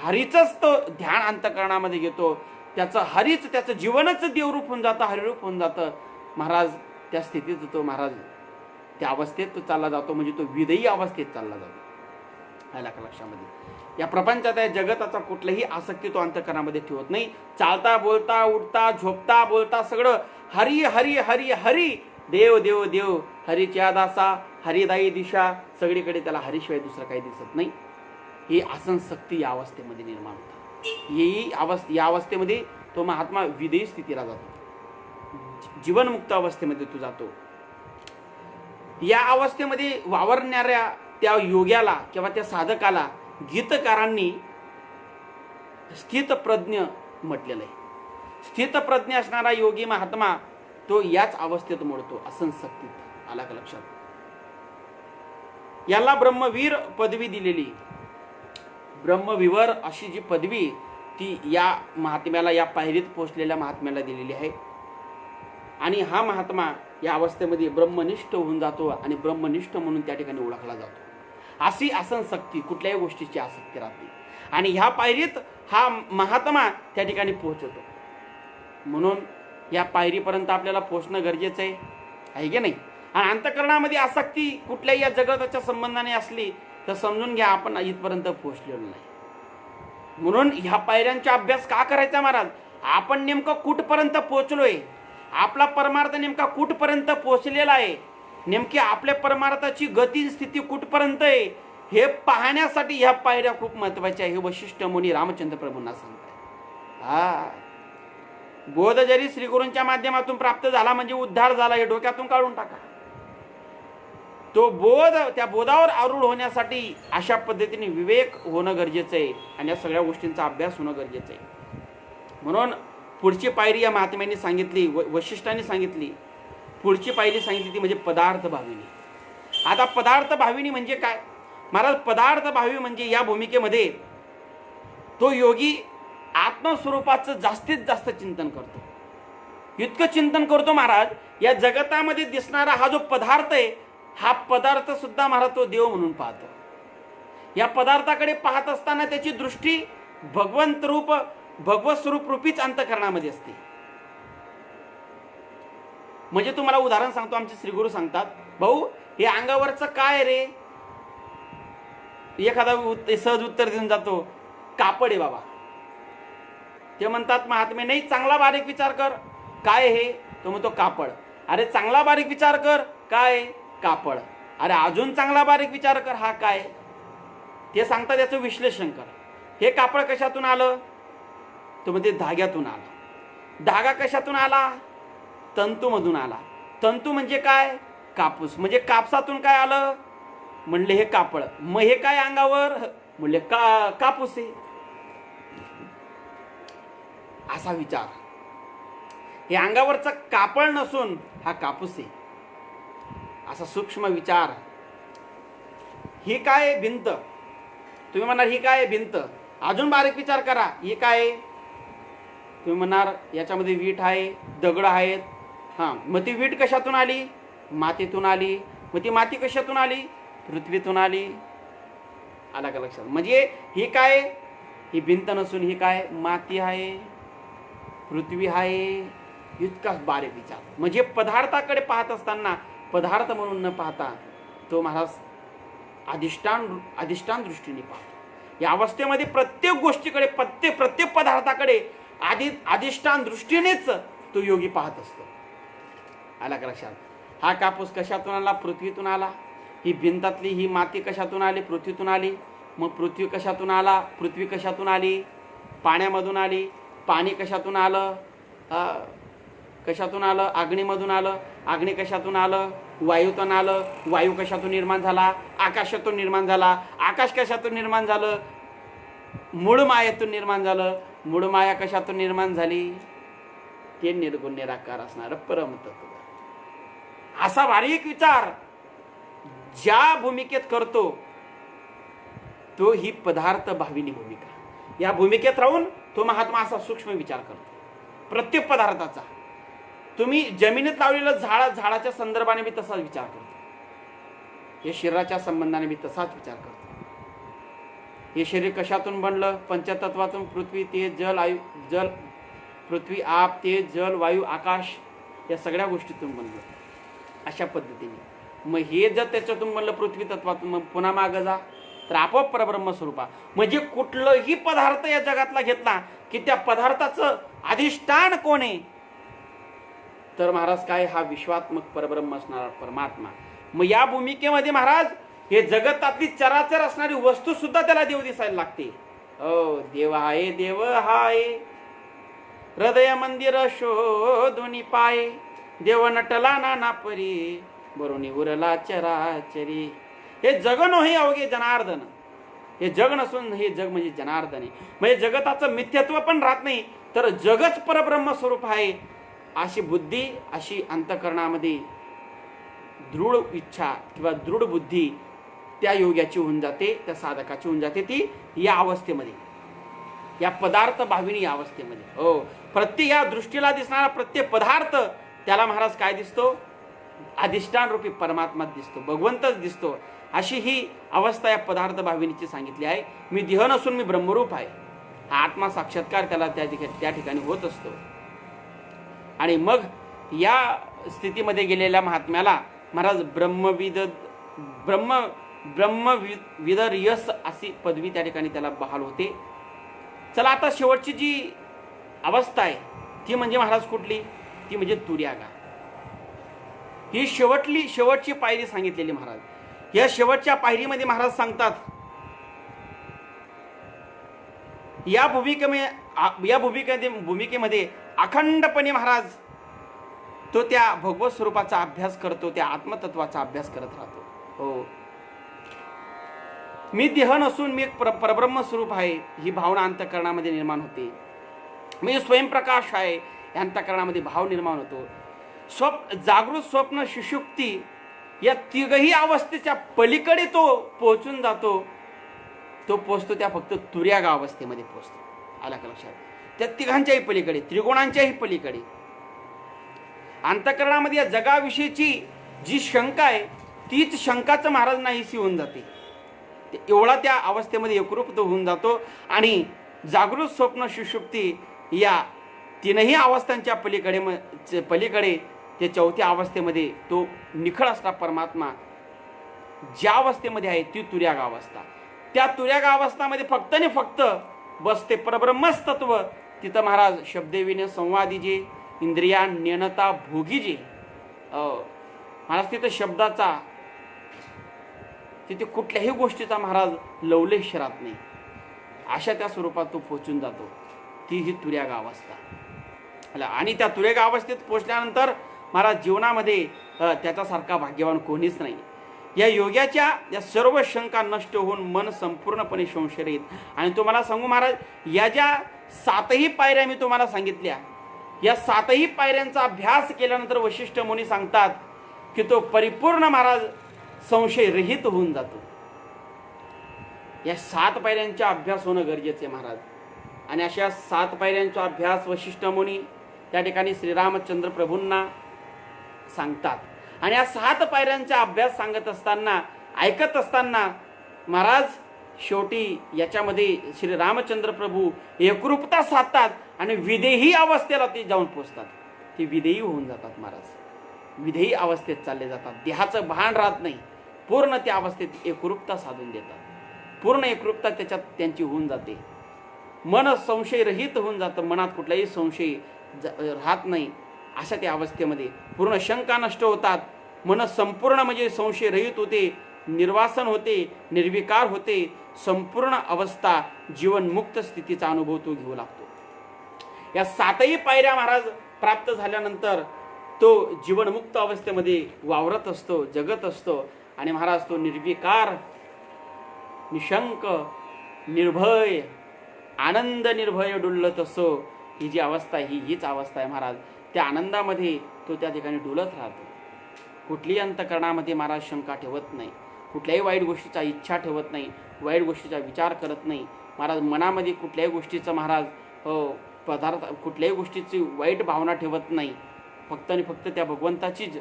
हरीचंच तो ध्यान अंतःकरणामध्ये घेतो. त्याचं जीवनच देवरूप होऊन जातं, हरिरूप होऊन जातं. महाराज त्या स्थितीत तो, महाराज त्या अवस्थेत तो चालला जातो, म्हणजे तो विदयी अवस्थेत चालला जातो. आला का लक्षामध्ये? या प्रपंचात, या जगताचा कुठलाही आसक्ती तो अंतःकरणामध्ये ठेवत नाही. चालता बोलता उठता झोपता बोलता सगळं हरी हरी हरी हरी, देव देव देव, हरीच्या दासा हरिदायी दिशा. सगळीकडे त्याला हरीशिवाय दुसरं काही दिसत नाही. ही आसनशक्ती या अवस्थेमध्ये निर्माण होते. या अवस्थेमध्ये तो महात्मा विदेही स्थितीला जातो, जीवनमुक्त अवस्थेमध्ये तो जातो. या अवस्थेमध्ये वावरणाऱ्या त्या योग्याला किंवा त्या साधकाला गीतकारांनी स्थितप्रज्ञ म्हटलेलं आहे. स्थितप्रज्ञ असणारा योगी महात्मा तो याच अवस्थेत मोडतो, असंशक्तीत. आला का लक्षात? याला ब्रह्मवीर पदवी दिलेली, ब्रह्मविवर अशी जी पदवी ती या महात्म्याला, या पायरीत पोचलेल्या महात्म्याला दिलेली आहे. आणि हा महात्मा या अवस्थेमध्ये ब्रह्मनिष्ठ होऊन जातो आणि ब्रह्मनिष्ठ म्हणून त्या ठिकाणी ओळखला जातो. अशी असंशक्ती, कुठल्याही गोष्टीची आसक्ती राहते. आणि ह्या पायरीत हा महात्मा त्या ठिकाणी पोहोचतो. म्हणून या पायरीपर्यंत आपल्याला पोचणं गरजेचं आहे की नाही? आणि अंतःकरणामध्ये आसक्ती कुठल्याही या जगताच्या संबंधाने असली तर समजून घ्या आपण इथपर्यंत पोहोचलेलो नाही. म्हणून ह्या पायऱ्यांचा अभ्यास का करायचा महाराज? आपण नेमकं कुठपर्यंत पोहोचलोय, आपला परमार्थ नेमका कुठपर्यंत पोहोचलेला आहे, नेमकी आपल्या परमार्थाची गती स्थिती कुठपर्यंत आहे हे पाहण्यासाठी ह्या पायऱ्या खूप महत्वाच्या आहे. हे वशिष्ठ मुनी रामचंद्र प्रभूंना सांगतात. बोध जरी श्रीगुरूंच्या माध्यमातून प्राप्त झाला म्हणजे उद्धार झाला हे डोक्यातून काढून टाका. तो बोध, त्या बोधावर आरूढ होण्यासाठी अशा पद्धतीने विवेक होणं गरजेचं आहे आणि या सगळ्या गोष्टींचा अभ्यास होणं गरजेचं आहे. म्हणून पुढची पायरी या महात्म्यांनी सांगितली, वशिष्ठांनी सांगितली. पुढची पायरी सांगितली ती म्हणजे पदार्थ भाविनी. आता पदार्थ भाविनी म्हणजे काय महाराज? पदार्थ भावी म्हणजे या भूमिकेमध्ये तो योगी आत्मस्वरूपाचं जास्तीत जास्त चिंतन करतो. इतकं चिंतन करतो महाराज, या जगतामध्ये दिसणारा हा जो पदार्थ आहे हा पदार्थ सुद्धा महाराज तो देव म्हणून पाहतो. या पदार्थाकडे पाहत असताना त्याची दृष्टी भगवत स्वरूप रूपीच अंतःकरणामध्ये असते. म्हणजे तुम्हाला उदाहरण सांगतो, आमचे श्रीगुरू सांगतात, भाऊ हे अंगावरचं काय रे? एखादा सहज उत्तर देऊन जातो, कापड आहे बाबा. ते म्हणतात महात्मे, नाही चांगला बारीक विचार कर, काय हे? तो म्हणतो कापड. अरे चांगला बारीक विचार कर, काय? कापड. अरे अजून चांगला बारीक विचार कर, हा काय? ते सांगतात याचं विश्लेषण कर. हे कापड कशातून आलं? तो म्हणते धाग्यातून आलं. धागा कशातून आला? तंतूमधून आला. तंतू म्हणजे काय? कापूस. म्हणजे कापसातून काय आलं? म्हणले हे कापड. मग हे काय अंगावर? म्हणले कापूस आहे. असा विचार. हे अंगावरचा कापड नसून हा कापूस आहे, असा सूक्ष्म विचार. ही काय? भिंत. तुम्ही म्हणणार ही काय? भिंत. अजून बारीक विचार करा, ही काय? तुम्ही म्हणणार याच्यामध्ये वीट आहे, दगड आहेत. हां, मग ती वीट कशातून आली? मातीतून आली. मग ती माती कशातून आली? पृथ्वीतून आली. आला का लक्षात? म्हणजे ही काय? ही भिंत नसून ही काय? माती आहे, पृथ्वी आहे. इतकाच बारीक विचार. म्हणजे पदार्थाकडे पाहत असताना पदार्थ म्हणून न पाहता तो महाराज अधिष्ठान दृष्टीने पाहतो. या अवस्थेमध्ये प्रत्येक गोष्टीकडे, प्रत्येक पदार्थाकडे अधिष्ठान दृष्टीनेच तो योगी पाहत असतो. आला का लक्षात? हा कापूस कशातून आला? पृथ्वीतून आला. ही भिंतातली ही माती कशातून आली? पृथ्वीतून आली. मग पृथ्वी कशातून आला? पृथ्वी कशातून आली? पाण्यामधून आली. पाणी कशातून आलं? कशातून आलं? अग्नीमधून आलं. अग्नी कशातून आलं? वायूतून आलं. वायू कशातून निर्माण झाला? आकाशातून निर्माण झाला. आकाश कशातून निर्माण झालं? मूळ मायेतून निर्माण झालं. मूळ माया कशातून निर्माण झाली? ते निर्गुण निराकार असणार परमतत्व. असा बारीक विचार ज्या भूमिकेत करतो तो ही पदार्थ भाविनी भूमिका. या भूमिकेत राहून तो महात्मा असा सूक्ष्म विचार करतो प्रत्येक पदार्थाचा. तुम्ही जमिनीत लावलेलं झाडाच्या संदर्भाने मी तसाच विचार करतो. हे शरीराच्या संबंधाने मी तसाच विचार करतो. हे शरीर कशातून बनलं? पंचतत्वातून. पृथ्वी, तेज, जल, पृथ्वी, आप, तेज, जल, वायू, आकाश या सगळ्या गोष्टीतून बनलं. अशा पद्धतीने मग हे जर त्याच्यातून बनलं पृथ्वी तत्वातून, मग पुन्हा मागं जा तर आपोआप परब्रह्म स्वरूपा. म्हणजे कुठलंही पदार्थ या जगातला घेतला की त्या पदार्थाचं अधिष्ठान कोण आहे? तर महाराज काय? हा विश्वात्मक परब्रह्म असणारा परमात्मा. मग या भूमिकेमध्ये महाराज हे जगतातली चराचर असणारी वस्तू सुद्धा त्याला देव दिसायला लागते. देव आहे, देव हाय, हृदय मंदिर शोधुनी पाय, देव नटला नाना परी, बरुणी उरला चराचरी. हे जग नव्हे अवघे जनार्दन. हे जग नसून हे जग म्हणजे जनार्दन आहे. म्हणजे जगताचं मिथ्यत्व पण राहत नाही, तर जगच परब्रह्म स्वरूप आहे अशी बुद्धी, अशी अंतःकरणामध्ये दृढ इच्छा किंवा दृढ बुद्धी त्या योग्याची होऊन जाते, त्या साधकाची होऊन जाते. ती या अवस्थेमध्ये, या पदार्थ भाविनी या अवस्थेमध्ये. प्रत्येक या दृष्टीला दिसणारा प्रत्येक पदार्थ त्याला महाराज काय दिसतो? अधिष्ठान रूपी परमात्मा दिसतो, भगवंतच दिसतो. अशी ही अवस्था या पदार्थ भाविनीची सांगितली आहे. मी देह नसून मी ब्रह्मरूप आहे. हा आत्मा साक्षात्कार त्याला त्या ठिकाणी होत असतो. आणि मग या स्थितीमध्ये गेलेल्या महात्म्याला महाराज ब्रह्मविदर यश अशी पदवी त्या ठिकाणी त्याला बहाल होते. चला आता शेवटची जी अवस्था आहे ती म्हणजे महाराज कुठली? ती म्हणजे तुर्यागा. ही शेवटची पायरी सांगितलेली महाराज. या शेवटच्या पायरीमध्ये महाराज सांगतात या भूमिकेमध्ये अखंडपणे महाराज तो त्या भगवत स्वरूपाचा अभ्यास करतो, त्या आत्मतत्वाचा अभ्यास करत राहतो. हो, मी देह नसून मी एक परब्रह्म स्वरूप आहे ही भावना अंतःकरणामध्ये निर्माण होते. मी स्वयंप्रकाश आहे या अंतःकरणामध्ये भाव निर्माण होतो. जागृत, स्वप्न, सुषुप्ती या तिघही अवस्थेच्या पलीकडे तो पोहोचून जातो. तो पोचतो त्या फक्त तुर्यागा अवस्थेमध्ये पोचतो. आला का लक्षात? त्या तिघांच्याही पलीकडे, त्रिगुणांच्याही पलीकडे अंतःकरणामध्ये या जगाविषयीची जी शंका आहे तीच शंकाचं महाराज नाहीशी होऊन जाते. एवढा त्या अवस्थेमध्ये एकरूप तो होऊन जातो आणि जागृत, स्वप्न, सुषुप्ती या तीनही अवस्थांच्या पलीकडे त्या चौथ्या अवस्थेमध्ये तो निखळ असला परमात्मा ज्या अवस्थेमध्ये आहे ती तुर्यागा अवस्था. त्या तुर्यागा अवस्थामध्ये फक्त आणि फक्त बसते परब्रह्मच तत्व. तिथं महाराज शब्देविने संवादी जे इंद्रिया नेनता भोगी जे महाराज तिथं शब्दाचा तिथे कुठल्याही गोष्टीचा महाराज लवलेश राहत नाही. अशा त्या स्वरूपात तो पोचून जातो. ती ही तुर्यागा अवस्था. आणि त्या तुर्यागा अवस्थेत पोचल्यानंतर महाराज जीवनामध्ये त्याच्यासारखा भाग्यवान कोणीच नाही. या योग्याच्या या सर्व शंका नष्ट होऊन मन संपूर्णपणे संशयरहित. आणि तुम्हाला सांगू महाराज, या ज्या 7ही पायऱ्या मी तुम्हाला सांगितल्या, या 7ही पायऱ्यांचा अभ्यास केल्यानंतर वशिष्ठ मुनी सांगतात की तो परिपूर्ण महाराज संशयरहित होऊन जातो. या 7 पायऱ्यांचा अभ्यास होणं गरजेचे महाराज. आणि अशा 7 पायऱ्यांचा अभ्यास वशिष्ठ मुनी त्या ठिकाणी श्रीरामचंद्र प्रभूंना सांगतात. आणि या 7 पायऱ्यांचा अभ्यास सांगत असताना, ऐकत असताना महाराज शेवटी याच्यामध्ये श्री रामचंद्र प्रभू एकरूपता साधतात आणि विदेही अवस्थेला ते जाऊन पोचतात. ते विदेही होऊन जातात महाराज. विदेही अवस्थेत चालले जातात. देहाचं भान राहत नाही. पूर्ण त्या अवस्थेत एकरूपता साधून देतात. पूर्ण एकरूपता त्याच्यात त्यांची होऊन जाते. मन संशयरहित होऊन जातं. मनात कुठलाही संशय राहत नाही. अशा त्या अवस्थेमध्ये पूर्ण शंका नष्ट होतात. मन संपूर्ण म्हणजे संशयरहित होते, निर्वासन होते, निर्विकार होते. संपूर्ण अवस्था जीवनमुक्त स्थितीचा अनुभव तो घेऊ लागतो. या 7ही पायऱ्या महाराज प्राप्त झाल्यानंतर तो जीवनमुक्त अवस्थेमध्ये वावरत असतो, जगत असतो. आणि महाराज तो निर्विकार, निशंक, निर्भय, आनंद निर्भय डुलत असो. ही जी अवस्था हीच अवस्था आहे महाराज. त्या आनंदामध्ये तो त्या ठिकाणी डुलत राहतो. कुठल्याही अंतःकरणामध्ये महाराज शंका ठेवत नाही. कुठल्याही वाईट गोष्टीचा इच्छा ठेवत नाही. वाईट गोष्टीचा विचार करत नाही महाराज. मनामध्ये कुठल्याही गोष्टीचं महाराज कुठल्याही गोष्टीची वाईट भावना ठेवत नाही. फक्त आणि फक्त त्या भगवंताचीच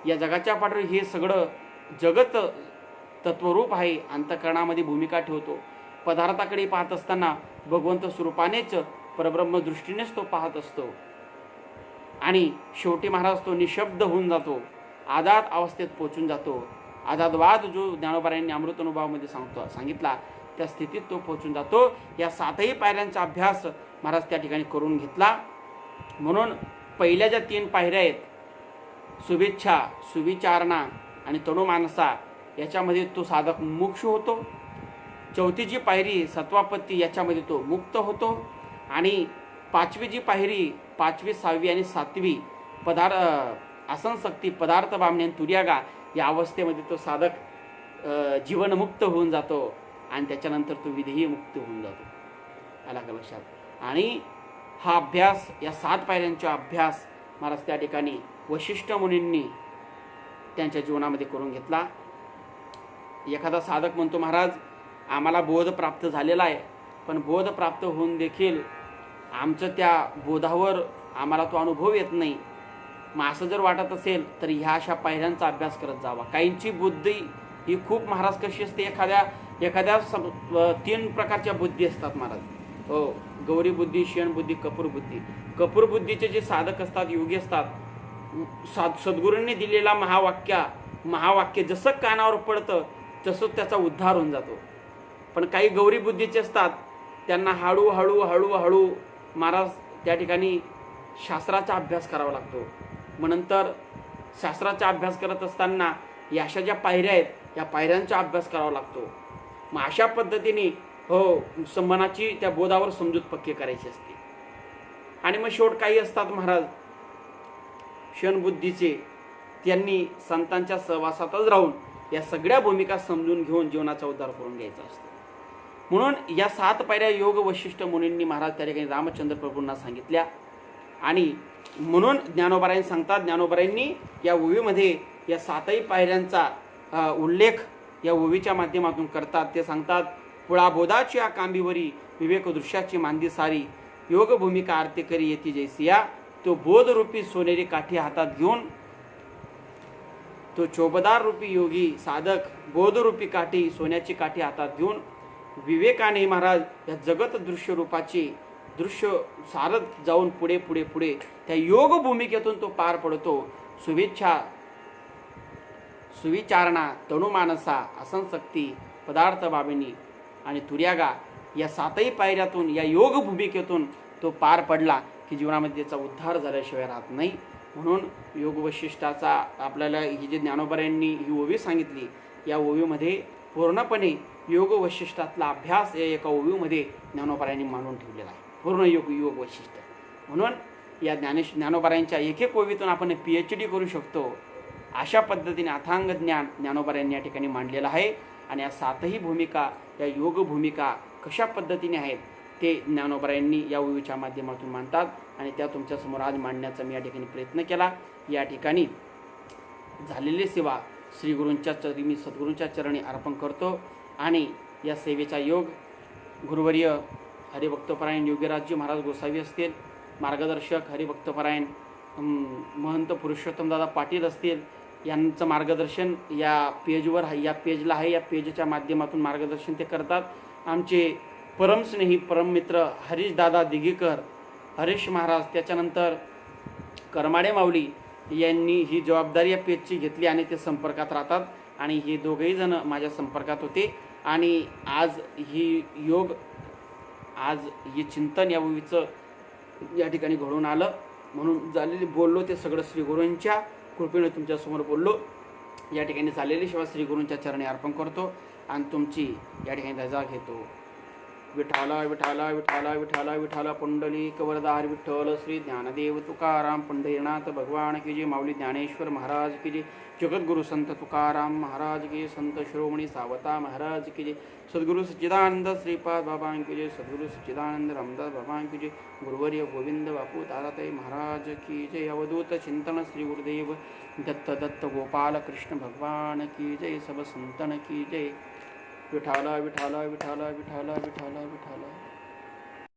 या जगाच्या पाठीवर हे सगळं जगत तत्वरूप आहे. अंतःकरणामध्ये भूमिका ठेवतो. पदार्थाकडे पाहत असताना भगवंत स्वरूपानेच परब्रह्म दृष्टीनेच तो पाहत असतो. आणि शेवटी महाराज तो निशब्द होऊन जातो. आझाद अवस्थेत पोचून जातो. आझादवाद जो ज्ञानोबारायांनी अमृत अनुभवामध्ये सांगितला त्या स्थितीत तो पोचून जातो. या 7ही पायऱ्यांचा अभ्यास महाराज त्या ठिकाणी करून घेतला. म्हणून पहिल्या ज्या 3 पायऱ्या आहेत, शुभेच्छा, सुविचारणा आणि तनुमानसा, याच्यामध्ये तो साधक मोक्ष होतो. चौथी जी पायरी सत्वापत्ती, याच्यामध्ये तो मुक्त होतो. आणि 5वी जी पायरी, 5वी, 6वी आणि 7वी आसनशक्ती, पदार्थ बामणे आणि तुर्यागा, या अवस्थेमध्ये तो साधक जीवनमुक्त होऊन जातो. आणि त्याच्यानंतर तो विधेही मुक्त होऊन जातो. आला का लक्षात? आणि हा अभ्यास, या 7 पायऱ्यांचा अभ्यास महाराज त्या ठिकाणी वशिष्ठ मुनींनी त्यांच्या जीवनामध्ये करून घेतला. एखादा साधक म्हणतो महाराज आम्हाला बोध प्राप्त झालेला आहे, पण बोध प्राप्त होऊन देखील आमचं त्या बोधावर आम्हाला तो अनुभव येत नाही. मग असं जर वाटत असेल तर ह्या अशा पायऱ्यांचा अभ्यास करत जावा. काहींची बुद्धी ही खूप महाराज कशी असते, एखाद्या 3 प्रकारच्या बुद्धी असतात महाराज. हो, गौरी बुद्धी, क्षण बुद्धी, कपूर बुद्धी. कपूर बुद्धीचे जे साधक असतात, योगी असतात, सद्गुरूंनी दिलेला महावाक्य जसं कानावर पडतं तसं त्याचा उद्धार होऊन जातो. पण काही गौरी बुद्धीचे असतात, त्यांना हळू महाराज त्या ठिकाणी शास्त्राचा अभ्यास करावा लागतो. मग नंतर शास्त्राचा अभ्यास करत असताना या अशा ज्या पायऱ्या आहेत या पायऱ्यांचा अभ्यास करावा लागतो. मग अशा पद्धतीने मनाची त्या बोधावर समजूत पक्की करायची असते. आणि मग शेवट काही असतात महाराज क्षणबुद्धीचे, त्यांनी संतांच्या सहवासातच राहून या सगळ्या भूमिका समजून घेऊन जीवनाचा उद्धार करून घ्यायचा असतो. म्हणून या 7 पायऱ्या योग वशिष्ठ मुनींनी महाराज त्या ठिकाणी रामचंद्र प्रभूंना सांगितल्या. आणि म्हणून ज्ञानोबारायण सांगतात, ज्ञानोबारायांनी या ओवीमध्ये या 7ही पायऱ्यांचा उल्लेख या ओवीच्या माध्यमातून करतात. ते सांगतात, पुळाबोधाची कांबीवरी विवेक दृश्याची मांदी सारी, योग भूमिका आरती करी येती जैसिया, तो बोधरूपी सोनेरी काठी हातात घेऊन, तो चोबदार रूपी योगी साधक बोधरूपी काठी सोन्याची काठी हातात घेऊन विवेकाने महाराज या जगत दृश्य रूपाचे दृश्य सारत जाऊन पुढे त्या योग भूमिकेतून तो पार पडतो. सुविचारणा तणुमानसा असंशक्ती पदार्थ बाबिनी आणि तुर्यागा या 7ही पायऱ्यातून या योग भूमिकेतून तो पार पडला की जीवनामध्ये त्याचा उद्धार झाल्याशिवाय राहत नाही. म्हणून योग वशिष्ठाचा आपल्याला ही जी ज्ञानोबारायांनी ही ओवी सांगितली, या ओवीमध्ये पूर्णपणे योग वशिष्ठातला अभ्यास या एका ओवीमध्ये ज्ञानोबारायांनी मांडून ठेवलेला आहे. पूर्ण योग वशिष्ठ. म्हणून या ज्ञानोबारायांच्या एक ओवीतून आपण PhD करू शकतो. अशा पद्धतीने अथांग ज्ञान ज्ञानोबारायांनी या ठिकाणी मांडलेलं आहे. आणि या 7ही भूमिका या योग भूमिका कशा पद्धतीने आहेत ते ज्ञानोबारायांनी या ओवीच्या माध्यमातून मांडतात. आणि त्या तुमच्यासमोर आज मांडण्याचा मी या ठिकाणी प्रयत्न केला. या ठिकाणी झालेली सेवा मी सद्गुरूंच्या चरणी अर्पण करतो. आणि या सेवेचा योग गुरुवर्य हरिभक्तपरायण योगीराजजी महाराज गोसावी असतील, मार्गदर्शक हरिभक्तपरायण महंत पुरुषोत्तमदादा पाटील असतील, यांचं मार्गदर्शन या पेजला आहे. या पेजच्या माध्यमातून मार्गदर्शन ते करतात. आमचे परमस्नेही परममित्र हरीशदादा दिघेकर, हरीश महाराज, त्याच्यानंतर करमाडे माऊली यांनी ही जबाबदारी या पेजची घेतली आणि ते संपर्कात राहतात. आणि हे दोघेही जण माझ्या संपर्कात होते. आणि आज हे चिंतन या ओवीचं या ठिकाणी घडून आलं. म्हणून झालेली बोललो ते सगळं श्री गुरूंच्या कृपेने तुमच्यासमोर बोललो. या ठिकाणी झालेली सेवा श्री गुरूंच्या चरणी अर्पण करतो आणि तुमची या ठिकाणी रजा घेतो. विठाला विठाला विठाला विठाला विठाला पुंडलिक वरदार विठ्ठल श्री ज्ञानदेव तुकाराम पंढरीनाथ भगवान की जय. माऊली ज्ञानेश्वर महाराज की जय. जगद्गुरु संत तुकाराम महाराज की, संत शिरोमणी सावता महाराज की जय. सद्गुरु सच्चिदानंद श्रीपाद बाबा की जय. सद्गुरु सच्चिदानंद रामदास बाबा की जय. गुरुवर्य गोविंद बापू ताराताई महाराज की जय. अवधूत चिंतन श्री गुरुदेव दत्त गोपाल कृष्ण भगवान की जय. सब संतन की जय. विठाला विठाला विठाला विठाला विठाला विठाला.